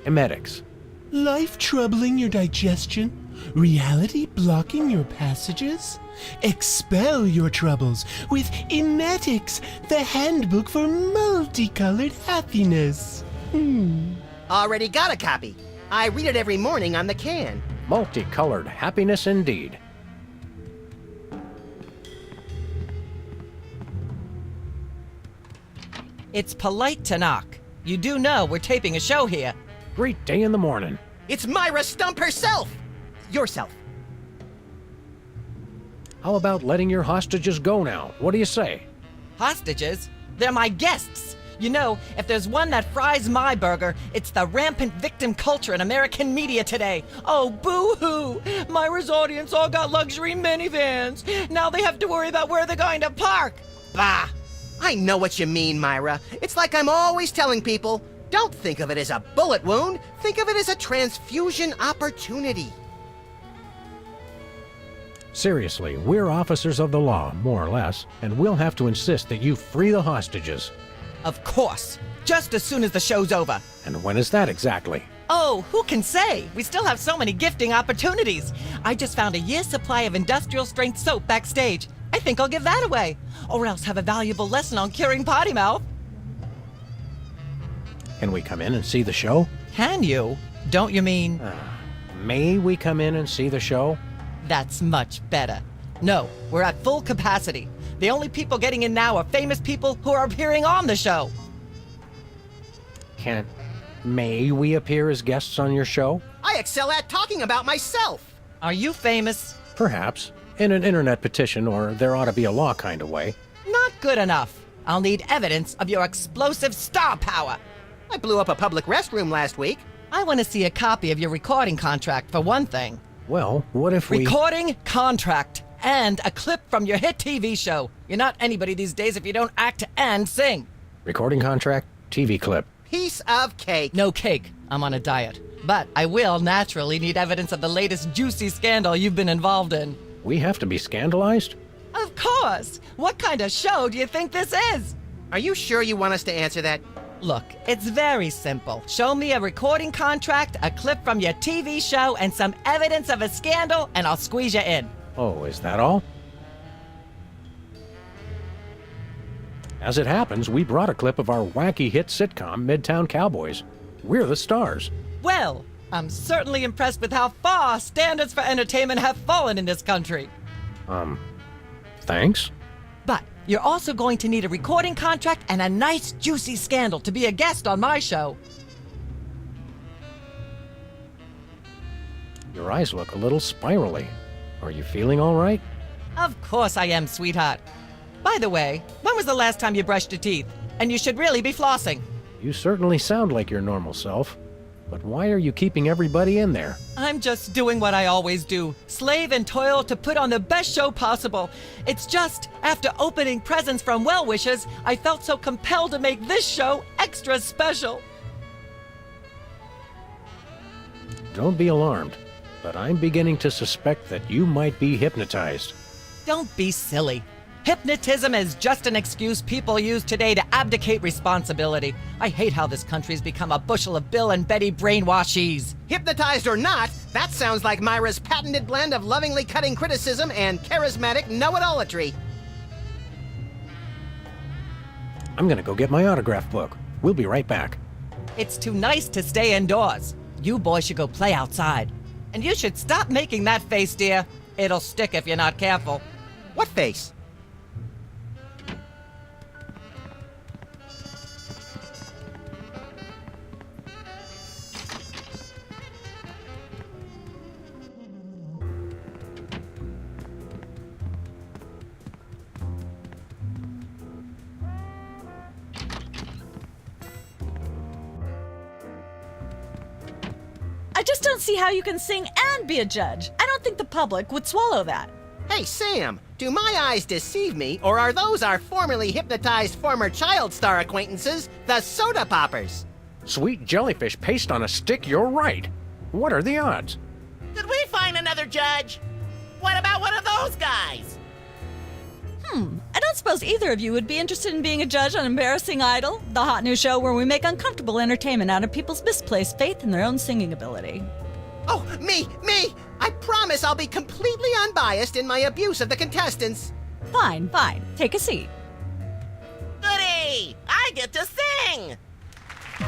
Emetics. Life troubling your digestion? Reality blocking your passages? Expel your troubles with Emetics, the handbook for multicolored happiness. Already got a copy. I read it every morning on the can. Multicolored happiness indeed. It's polite to knock. You do know we're taping a show here. Great day in the morning. It's Myra Stump herself! Yourself. How about letting your hostages go now? What do you say? Hostages? They're my guests. You know, if there's one that fries my burger, it's the rampant victim culture in American media today. Oh, boo-hoo! Myra's audience all got luxury minivans. Now they have to worry about where they're going to park. Bah! I know what you mean, Myra. It's like I'm always telling people, don't think of it as a bullet wound. Think of it as a transfusion opportunity. Seriously, we're officers of the law, more or less, and we'll have to insist that you free the hostages. Of course. Just as soon as the show's over. And when is that exactly? Oh, who can say? We still have so many gifting opportunities. I just found a year's supply of industrial strength soap backstage. I think I'll give that away. Or else have a valuable lesson on curing potty mouth. Can we come in and see the show? Can you? Don't you mean? May we come in and see the show? That's much better. No, we're at full capacity. The only people getting in now are famous people who are appearing on the show. May we appear as guests on your show? I excel at talking about myself. Are you famous? Perhaps. In an internet petition, or there ought to be a law kind of way. Not good enough. I'll need evidence of your explosive star power. I blew up a public restroom last week. I want to see a copy of your recording contract, for one thing. Well, what if we... Recording contract. And a clip from your hit TV show. You're not anybody these days if you don't act and sing. Recording contract, TV clip. Piece of cake. No cake. I'm on a diet. But I will naturally need evidence of the latest juicy scandal you've been involved in. We have to be scandalized? Of course. What kind of show do you think this is? Are you sure you want us to answer that? Look, it's very simple. Show me a recording contract, a clip from your TV show, and some evidence of a scandal, and I'll squeeze you in. Oh, is that all? As it happens, we brought a clip of our wacky hit sitcom, Midtown Cowboys. We're the stars. Well, I'm certainly impressed with how far standards for entertainment have fallen in this country. Thanks? But you're also going to need a recording contract and a nice juicy scandal to be a guest on my show. Your eyes look a little spirally. Are you feeling all right? Of course I am, sweetheart. By the way, when was the last time you brushed your teeth? And you should really be flossing. You certainly sound like your normal self. But why are you keeping everybody in there? I'm just doing what I always do. Slave and toil to put on the best show possible. It's just, after opening presents from well-wishers, I felt so compelled to make this show extra special. Don't be alarmed, but I'm beginning to suspect that you might be hypnotized. Don't be silly. Hypnotism is just an excuse people use today to abdicate responsibility. I hate how this country's become a bushel of Bill and Betty brainwashies. Hypnotized or not, that sounds like Myra's patented blend of lovingly cutting criticism and charismatic know-it-allatry. I'm gonna go get my autograph book. We'll be right back. It's too nice to stay indoors. You boys should go play outside. And you should stop making that face, dear. It'll stick if you're not careful. What face? I just don't see how you can sing and be a judge. I don't think the public would swallow that. Hey, Sam, do my eyes deceive me, or are those our formerly hypnotized former child star acquaintances, the Soda Poppers? Sweet jellyfish paste on a stick, you're right. What are the odds? Did we find another judge? What about one of those guys? I don't suppose either of you would be interested in being a judge on Embarrassing Idol, the hot new show where we make uncomfortable entertainment out of people's misplaced faith in their own singing ability. Oh, me! I promise I'll be completely unbiased in my abuse of the contestants. Fine. Take a seat. Goody! I get to sing!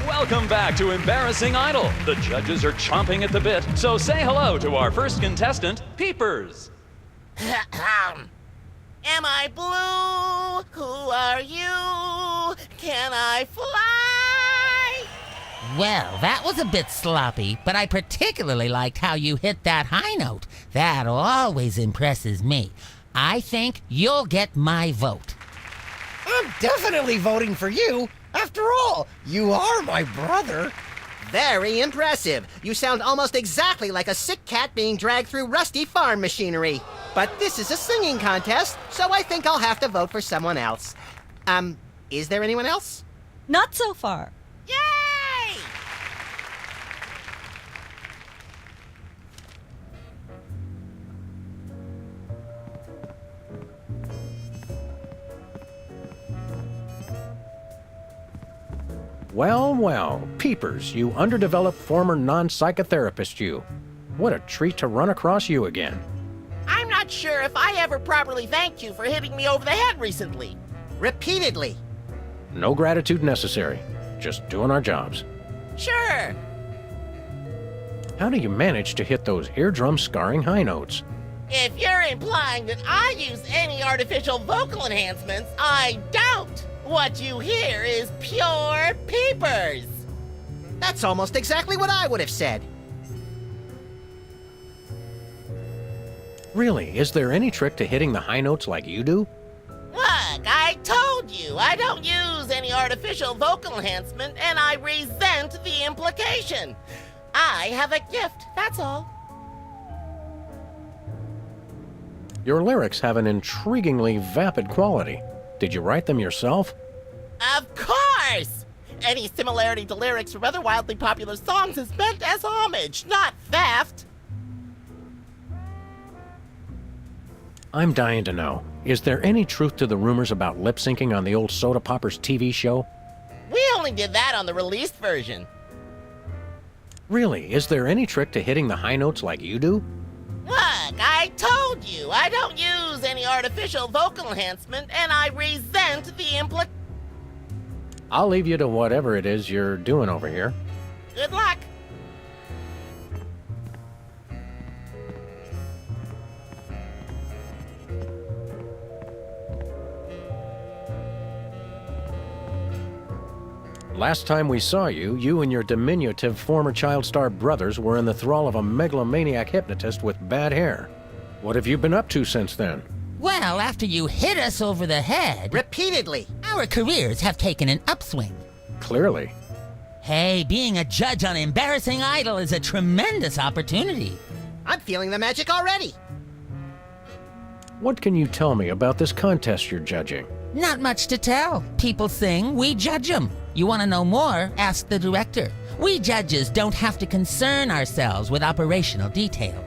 Welcome back to Embarrassing Idol. The judges are chomping at the bit, so say hello to our first contestant, Peepers. Am I blue? Who are you? Can I fly? Well, that was a bit sloppy, but I particularly liked how you hit that high note. That always impresses me. I think you'll get my vote. I'm definitely voting for you. After all, you are my brother. Very impressive. You sound almost exactly like a sick cat being dragged through rusty farm machinery. But this is a singing contest, so I think I'll have to vote for someone else. Is there anyone else? Not so far. Yay! Well, well, Peepers, you underdeveloped former non-psychotherapist you. What a treat to run across you again. I'm not sure if I ever properly thanked you for hitting me over the head recently. Repeatedly. No gratitude necessary. Just doing our jobs. Sure. How do you manage to hit those eardrum-scarring high notes? If you're implying that I use any artificial vocal enhancements, I don't. What you hear is pure peepers. That's almost exactly what I would have said. Really, is there any trick to hitting the high notes like you do? Look, I told you I don't use any artificial vocal enhancement, and I resent the implication. I have a gift, that's all. Your lyrics have an intriguingly vapid quality. Did you write them yourself? Of course! Any similarity to lyrics from other wildly popular songs is meant as homage, not theft. I'm dying to know. Is there any truth to the rumors about lip-syncing on the old Soda Poppers TV show? We only did that on the released version. Really, is there any trick to hitting the high notes like you do? Look, I told you I don't use any artificial vocal enhancement, and I resent the implication. I'll leave you to whatever it is you're doing over here. Good luck. Last time we saw you, you and your diminutive former child star brothers were in the thrall of a megalomaniac hypnotist with bad hair. What have you been up to since then? Well, after you hit us over the head... Repeatedly. Our careers have taken an upswing. Clearly. Hey, being a judge on Embarrassing Idol is a tremendous opportunity. I'm feeling the magic already. What can you tell me about this contest you're judging? Not much to tell. People sing, we judge them. You want to know more? Ask the director. We judges don't have to concern ourselves with operational details.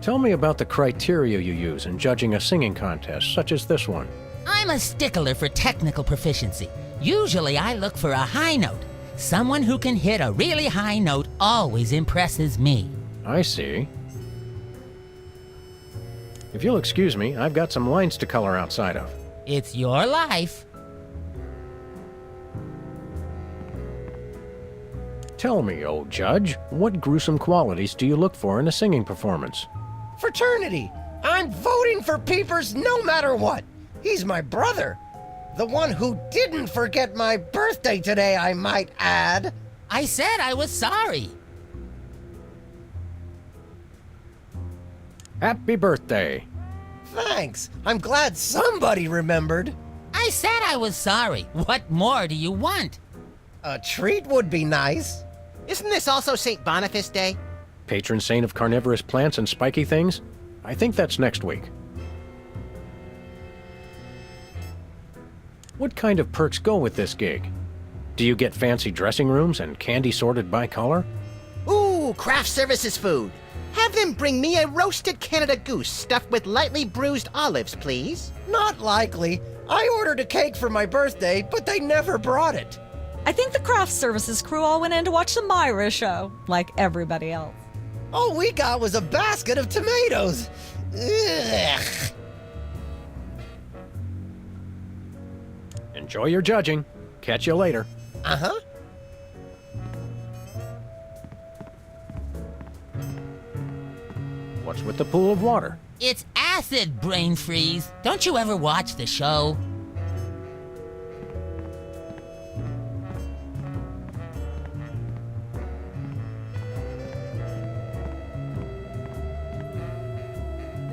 Tell me about the criteria you use in judging a singing contest, such as this one. I'm a stickler for technical proficiency. Usually I look for a high note. Someone who can hit a really high note always impresses me. I see. If you'll excuse me, I've got some lines to color outside of. It's your life. Tell me, old judge, what gruesome qualities do you look for in a singing performance? Fraternity. I'm voting for Peepers no matter what. He's my brother. The one who didn't forget my birthday today, I might add. I said I was sorry. Happy birthday. Thanks. I'm glad somebody remembered. I said I was sorry. What more do you want? A treat would be nice. Isn't this also St. Boniface Day? Patron saint of carnivorous plants and spiky things? I think that's next week. What kind of perks go with this gig? Do you get fancy dressing rooms and candy sorted by color? Ooh, craft services food. Have them bring me a roasted Canada goose stuffed with lightly bruised olives, please. Not likely. I ordered a cake for my birthday, but they never brought it. I think the craft services crew all went in to watch the Myra show, like everybody else. All we got was a basket of tomatoes. Ugh. Enjoy your judging. Catch you later. Uh-huh. What's with the pool of water? It's acid, brain freeze. Don't you ever watch the show?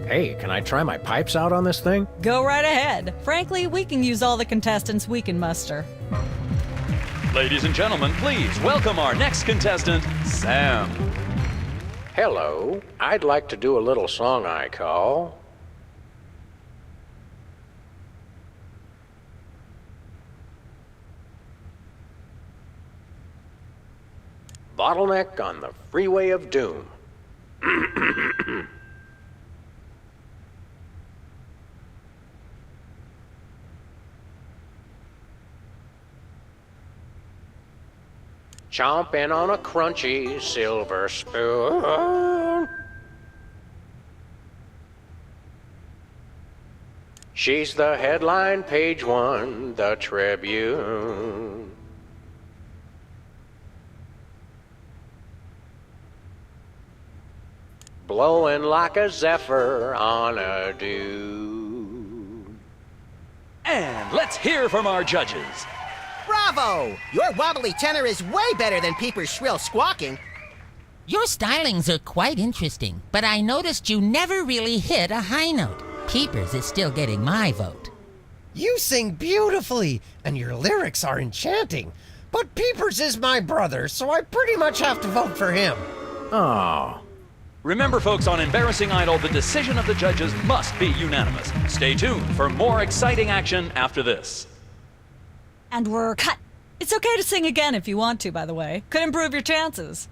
Hey, can I try my pipes out on this thing? Go right ahead. Frankly, we can use all the contestants we can muster. Ladies and gentlemen, please welcome our next contestant, Sam. Hello. I'd like to do a little song I call Bottleneck on the Freeway of Doom. Chomping on a crunchy silver spoon. She's the headline, page one, the Tribune. Blowing like a zephyr on a dune. And let's hear from our judges. Bravo! Your wobbly tenor is way better than Peeper's shrill squawking. Your stylings are quite interesting, but I noticed you never really hit a high note. Peepers is still getting my vote. You sing beautifully, and your lyrics are enchanting. But Peepers is my brother, so I pretty much have to vote for him. Oh. Remember, folks, on Embarrassing Idol, the decision of the judges must be unanimous. Stay tuned for more exciting action after this. And we're cut. It's okay to sing again if you want to, by the way. Could improve your chances.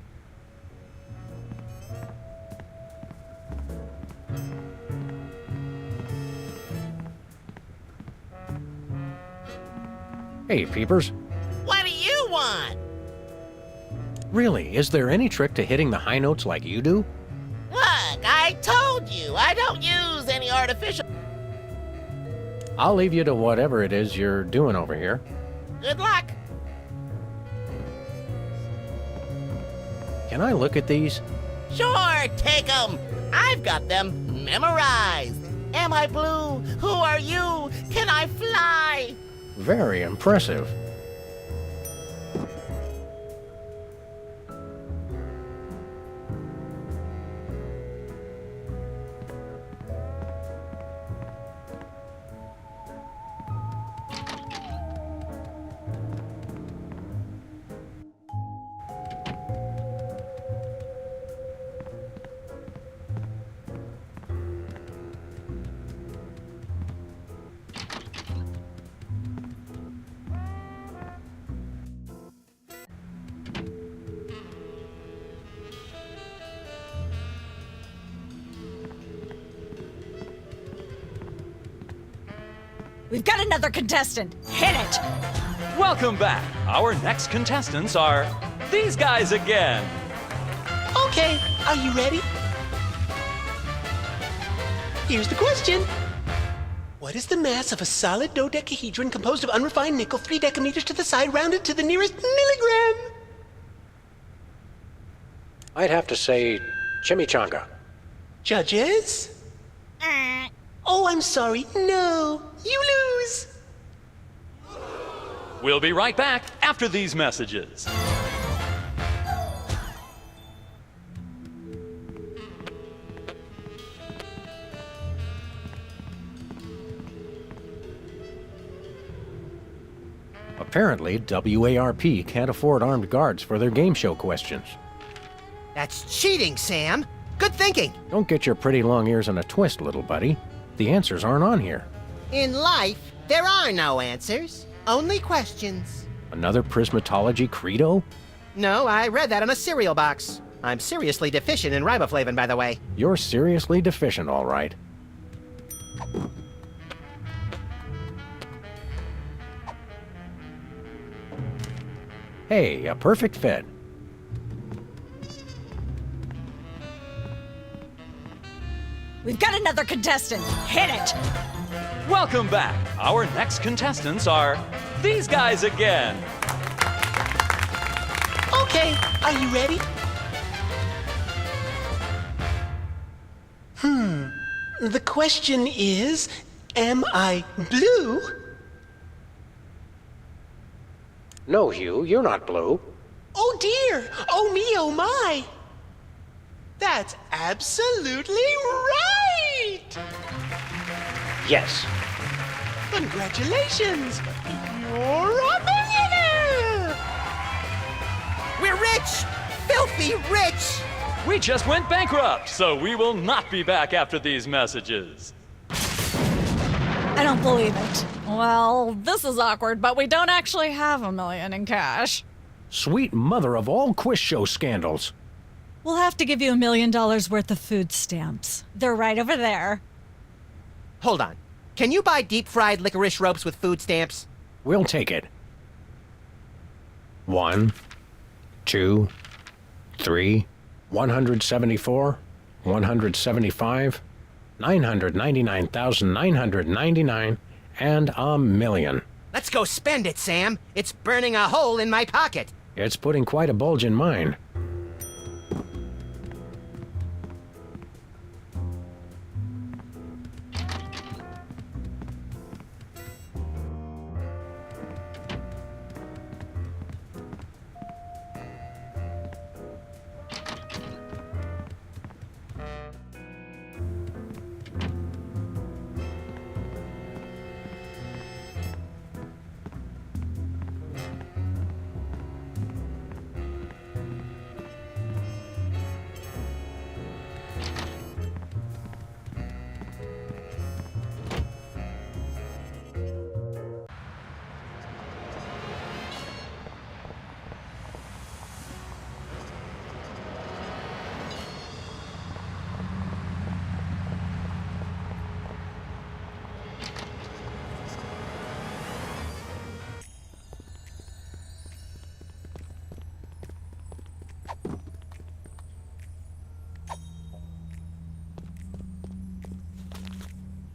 Hey, Peepers. What do you want? Really, is there any trick to hitting the high notes like you do? Look, I told you, I don't use any artificial... I'll leave you to whatever it is you're doing over here. Good luck. Can I look at these? Sure, take them. I've got them memorized. Am I blue? Who are you? Can I fly? Very impressive. We've got another contestant. Hit it! Welcome back. Our next contestants are these guys again. Okay, are you ready? Here's the question. What is the mass of a solid dodecahedron composed of unrefined nickel 3 decameters to the side rounded to the nearest milligram? I'd have to say chimichanga. Judges? Oh, I'm sorry. No, you lose. We'll be right back after these messages. Apparently, WARP can't afford armed guards for their game show questions. That's cheating, Sam. Good thinking. Don't get your pretty long ears in a twist, little buddy. The answers aren't on here. In life, there are no answers, only questions. Another prismatology credo? No, I read that on a cereal box. I'm seriously deficient in riboflavin, by the way. You're seriously deficient, all right. Hey, a perfect fit. We've got another contestant. Hit it! Welcome back. Our next contestants are these guys again. Okay, are you ready? The question is, am I blue? No, Hugh, you're not blue. Oh dear! Oh me, oh my! That's absolutely right! Yes. Congratulations! You're a millionaire! We're rich! Filthy rich! We just went bankrupt, so we will not be back after these messages. I don't believe it. Well, this is awkward, but we don't actually have $1 million in cash. Sweet mother of all quiz show scandals. We'll have to give you $1 million worth of food stamps. They're right over there. Hold on. Can you buy deep-fried licorice ropes with food stamps? We'll take it. 1, 2, 3, 174, 175, 999,999, and $1 million. Let's go spend it, Sam. It's burning a hole in my pocket. It's putting quite a bulge in mine.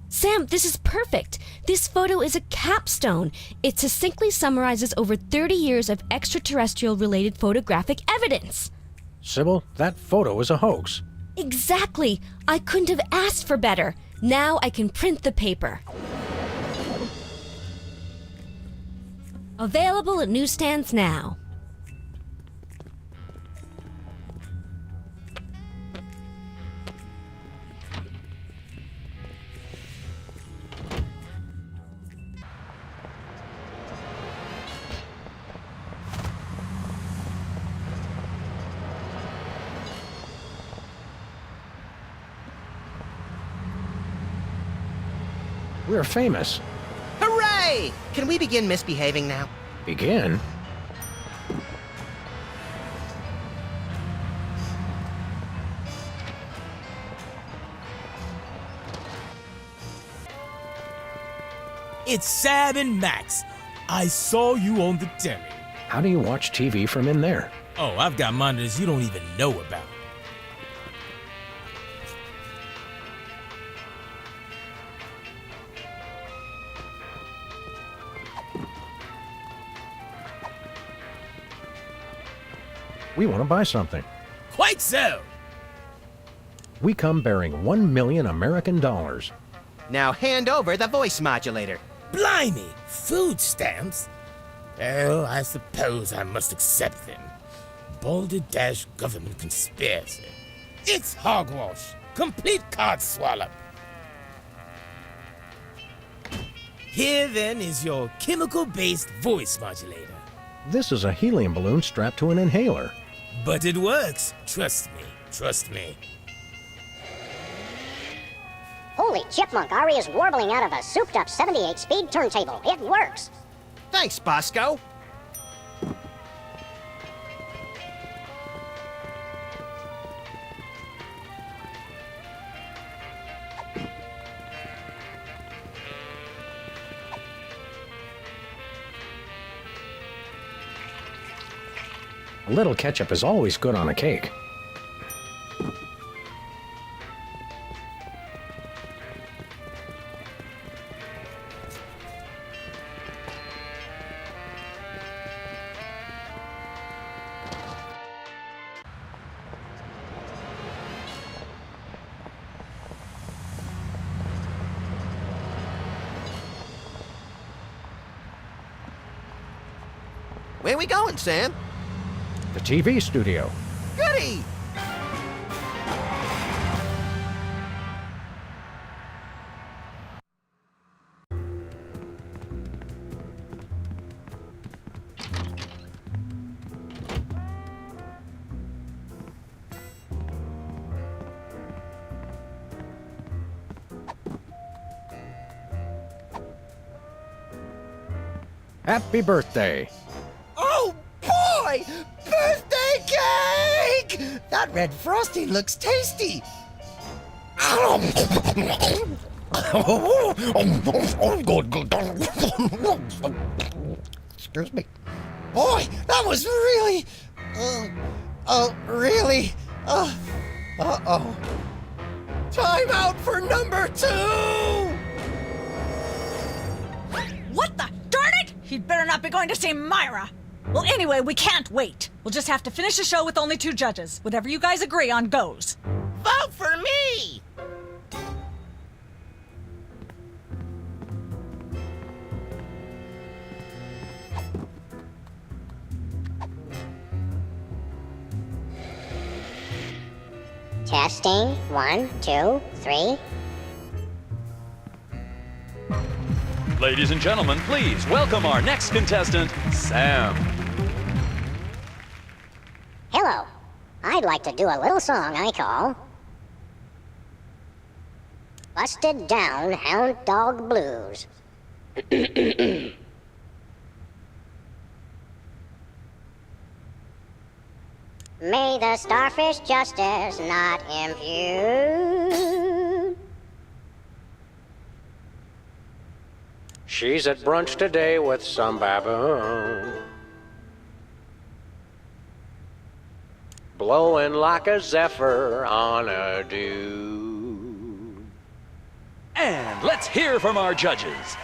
Sam, this is perfect. This photo is a capstone. It succinctly summarizes over 30 years of extraterrestrial-related photographic evidence. Sybil, that photo is a hoax. Exactly. I couldn't have asked for better. Now I can print the paper. Available at newsstands now. We're famous. Hooray! Can we begin misbehaving now? Begin? It's Sam and Max. I saw you on the telly. How do you watch TV from in there? Oh, I've got monitors you don't even know about. We want to buy something. Quite so. We come bearing 1 million American dollars. Now hand over the voice modulator. Blimey, food stamps? Well, I suppose I must accept them. Balderdash government conspiracy. It's hogwash. Complete codswallop. Here then is your chemical-based voice modulator. This is a helium balloon strapped to an inhaler. But it works. Trust me. Trust me. Holy chipmunk, Ari is warbling out of a souped-up 78-speed turntable. It works. Thanks, Bosco. A little ketchup is always good on a cake. Where we going, Sam? The TV studio. Goody! Happy birthday. Oh boy! Birthday cake! That red frosting looks tasty. Excuse me. Boy, that was really... really... uh-oh. Time out for number 2! What the? Darn it! He'd better not be going to see Myra. Well, anyway, we can't wait. We'll just have to finish the show with only 2 judges. Whatever you guys agree on goes. Vote for me! Testing. 1, 2, 3. Ladies and gentlemen, please welcome our next contestant, Sam. Hello. I'd like to do a little song I call Busted Down Hound Dog Blues. May the starfish justice not impute. She's at brunch today with some baboon, blowing like a zephyr on a dune. And let's hear from our judges.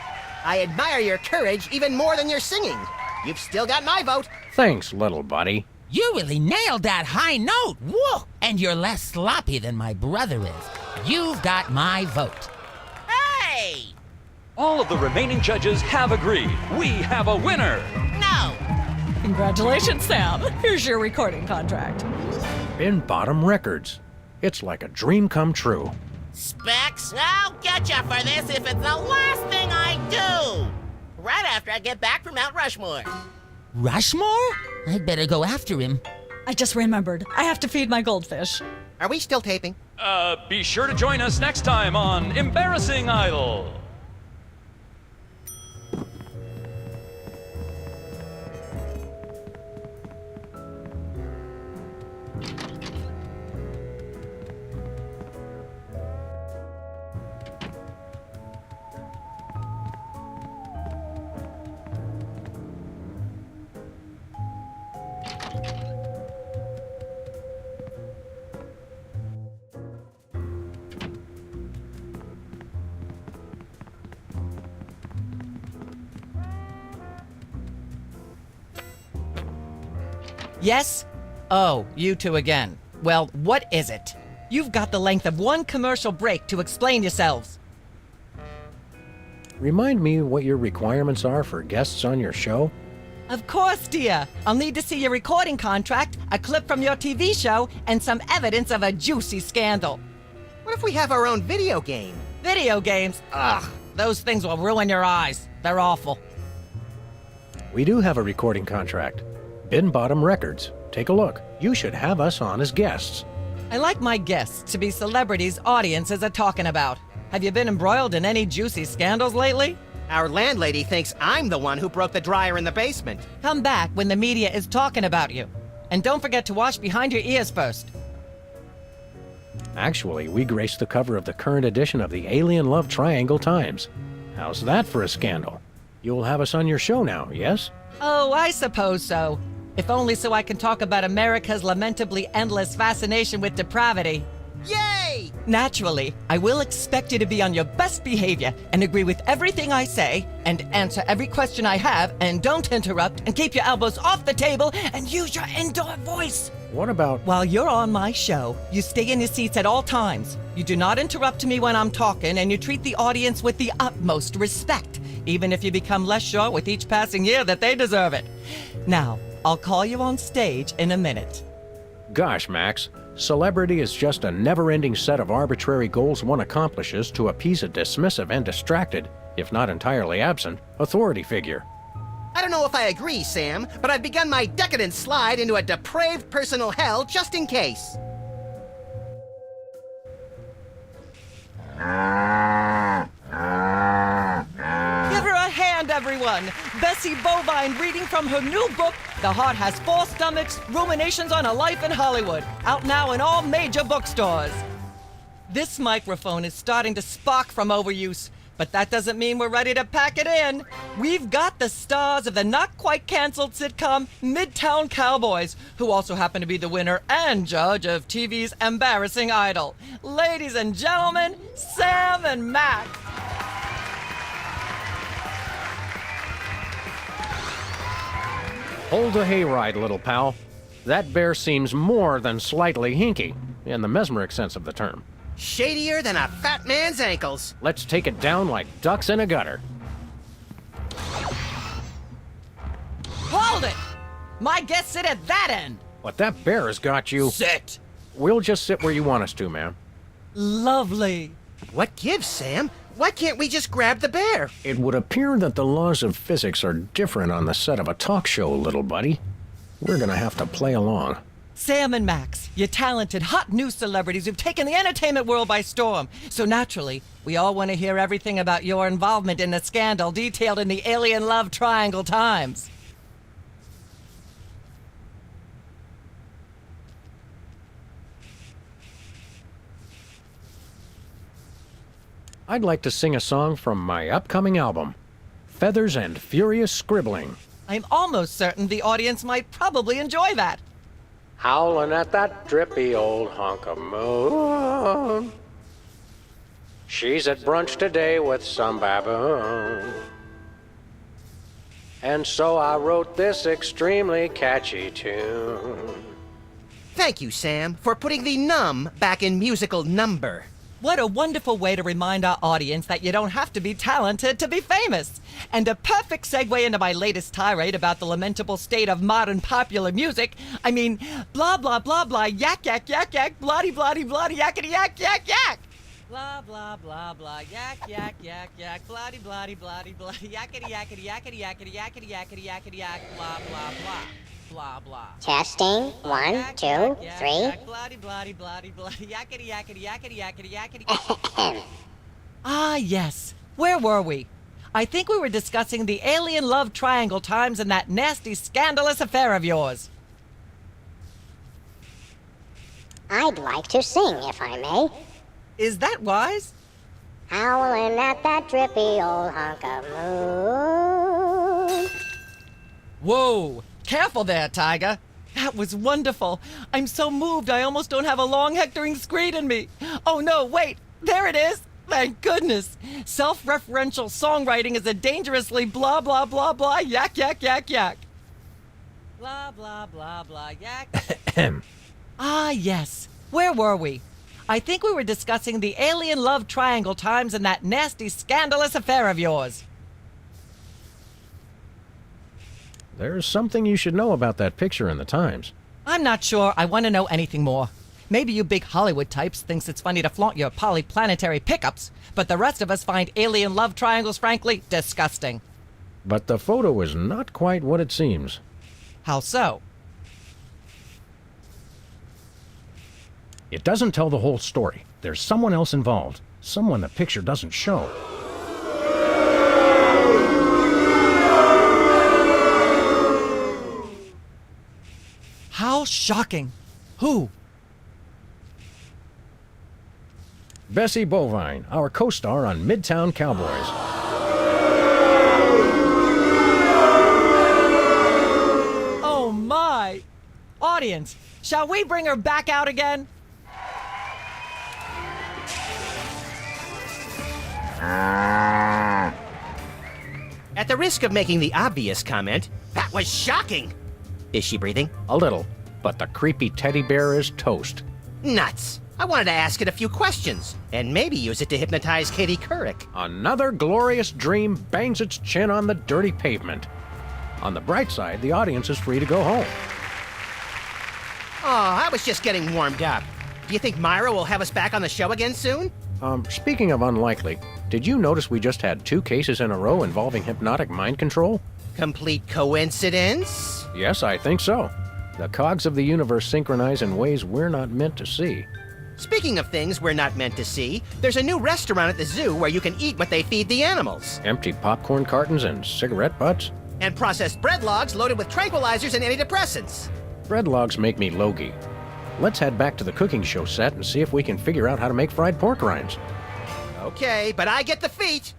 I admire your courage even more than your singing. You've still got my vote. Thanks, little buddy. You really nailed that high note. Whoa! And you're less sloppy than my brother is. You've got my vote. Hey! All of the remaining judges have agreed. We have a winner. No! Congratulations, Sam. Here's your recording contract. Bin Bottom Records. It's like a dream come true. Specs, I'll get you for this if it's the last thing I do! Right after I get back from Mount Rushmore. Rushmore? I'd better go after him. I just remembered. I have to feed my goldfish. Are we still taping? Be sure to join us next time on Embarrassing Idol. Yes? Oh, you two again. Well, what is it? You've got the length of one commercial break to explain yourselves. Remind me what your requirements are for guests on your show? Of course, dear. I'll need to see your recording contract, a clip from your TV show, and some evidence of a juicy scandal. What if we have our own video game? Video games? Ugh, those things will ruin your eyes. They're awful. We do have a recording contract. Bin Bottom Records. Take a look. You should have us on as guests. I like my guests to be celebrities audiences are talking about. Have you been embroiled in any juicy scandals lately? Our landlady thinks I'm the one who broke the dryer in the basement. Come back when the media is talking about you. And don't forget to wash behind your ears first. Actually, we graced the cover of the current edition of the Alien Love Triangle Times. How's that for a scandal? You'll have us on your show now, yes? Oh, I suppose so. If only so I can talk about America's lamentably endless fascination with depravity. Yay! Naturally, I will expect you to be on your best behavior and agree with everything I say and answer every question I have and don't interrupt and keep your elbows off the table and use your indoor voice. What about... While you're on my show, you stay in your seats at all times. You do not interrupt me when I'm talking and you treat the audience with the utmost respect, even if you become less sure with each passing year that they deserve it. Now, I'll call you on stage in a minute. Gosh, Max. Celebrity is just a never-ending set of arbitrary goals one accomplishes to appease a dismissive and distracted, if not entirely absent, authority figure. I don't know if I agree, Sam, but I've begun my decadent slide into a depraved personal hell just in case. Give her a hand, everyone. Bessie Bovine reading from her new book, The Heart Has Four Stomachs, Ruminations on a Life in Hollywood, out now in all major bookstores. This microphone is starting to spark from overuse, but that doesn't mean we're ready to pack it in. We've got the stars of the not-quite-canceled sitcom Midtown Cowboys, who also happen to be the winner and judge of TV's Embarrassing Idol. Ladies and gentlemen, Sam and Max. Hold the hayride, little pal. That bear seems more than slightly hinky, in the mesmeric sense of the term. Shadier than a fat man's ankles. Let's take it down like ducks in a gutter. Hold it! My guests sit at that end. But that bear has got you. Sit. We'll just sit where you want us to, ma'am. Lovely. What gives, Sam? Why can't we just grab the bear? It would appear that the laws of physics are different on the set of a talk show, little buddy. We're gonna have to play along. Sam and Max, you talented, hot new celebrities who've taken the entertainment world by storm. So naturally, we all want to hear everything about your involvement in the scandal detailed in the Alien Love Triangle Times. I'd like to sing a song from my upcoming album, Feathers and Furious Scribbling. I'm almost certain the audience might probably enjoy that. Howling at that drippy old hunk of moon. She's at brunch today with some baboon. And so I wrote this extremely catchy tune. Thank you, Sam, for putting the num back in musical number. What a wonderful way to remind our audience that you don't have to be talented to be famous. And a perfect segue into my latest tirade about the lamentable state of modern popular music. I mean, blah, blah, blah, blah, yak, yak, yak, yak, bloody, bloody, bloody, yakety, yak, yak, yak. Blah, blah, blah, blah, yak, yak, yak, yak, bloody, bloody, bloody, bloody, yakety, yakety, yakety, yakety, yakety, yakety, yakety, yak, blah, blah, blah. Blah, blah. Testing. 1, 2, 3. Bloody, bloody, bloody, bloody, yakety, yakety, yakety, yakety, yakety. Ah, yes. Where were we? I think we were discussing the Alien Love Triangle Times and that nasty, scandalous affair of yours. I'd like to sing, if I may. Is that wise? Howling at that drippy old hunk of moon. Whoa! Careful there, Tiger. That was wonderful. I'm so moved I almost don't have a long hectoring screed in me. Oh no, wait. There it is. Thank goodness. Self-referential songwriting is a dangerously blah, blah, blah, blah, yak, yak, yak, yak. Blah, blah, blah, blah, yak. Ah, yes. Where were we? I think we were discussing the Alien Love Triangle Times and that nasty, scandalous affair of yours. There's something you should know about that picture in the Times. I'm not sure I want to know anything more. Maybe you big Hollywood types thinks it's funny to flaunt your polyplanetary pickups, but the rest of us find alien love triangles, frankly, disgusting. But the photo is not quite what it seems. How so? It doesn't tell the whole story. There's someone else involved. Someone the picture doesn't show. How shocking. Who? Bessie Bovine, our co-star on Midtown Cowboys. Oh my! Audience, shall we bring her back out again? At the risk of making the obvious comment, that was shocking. Is she breathing? A little, but the creepy teddy bear is toast. Nuts. I wanted to ask it a few questions, and maybe use it to hypnotize Katie Couric. Another glorious dream bangs its chin on the dirty pavement. On the bright side, the audience is free to go home. Oh, I was just getting warmed up. Do you think Myra will have us back on the show again soon? Speaking of unlikely, did you notice we just had 2 cases in a row involving hypnotic mind control? Complete coincidence? Yes, I think so. The cogs of the universe synchronize in ways we're not meant to see. Speaking of things we're not meant to see, there's a new restaurant at the zoo where you can eat what they feed the animals. Empty popcorn cartons and cigarette butts? And processed bread logs loaded with tranquilizers and antidepressants. Bread logs make me logy. Let's head back to the cooking show set and see if we can figure out how to make fried pork rinds. Okay, but I get the feet.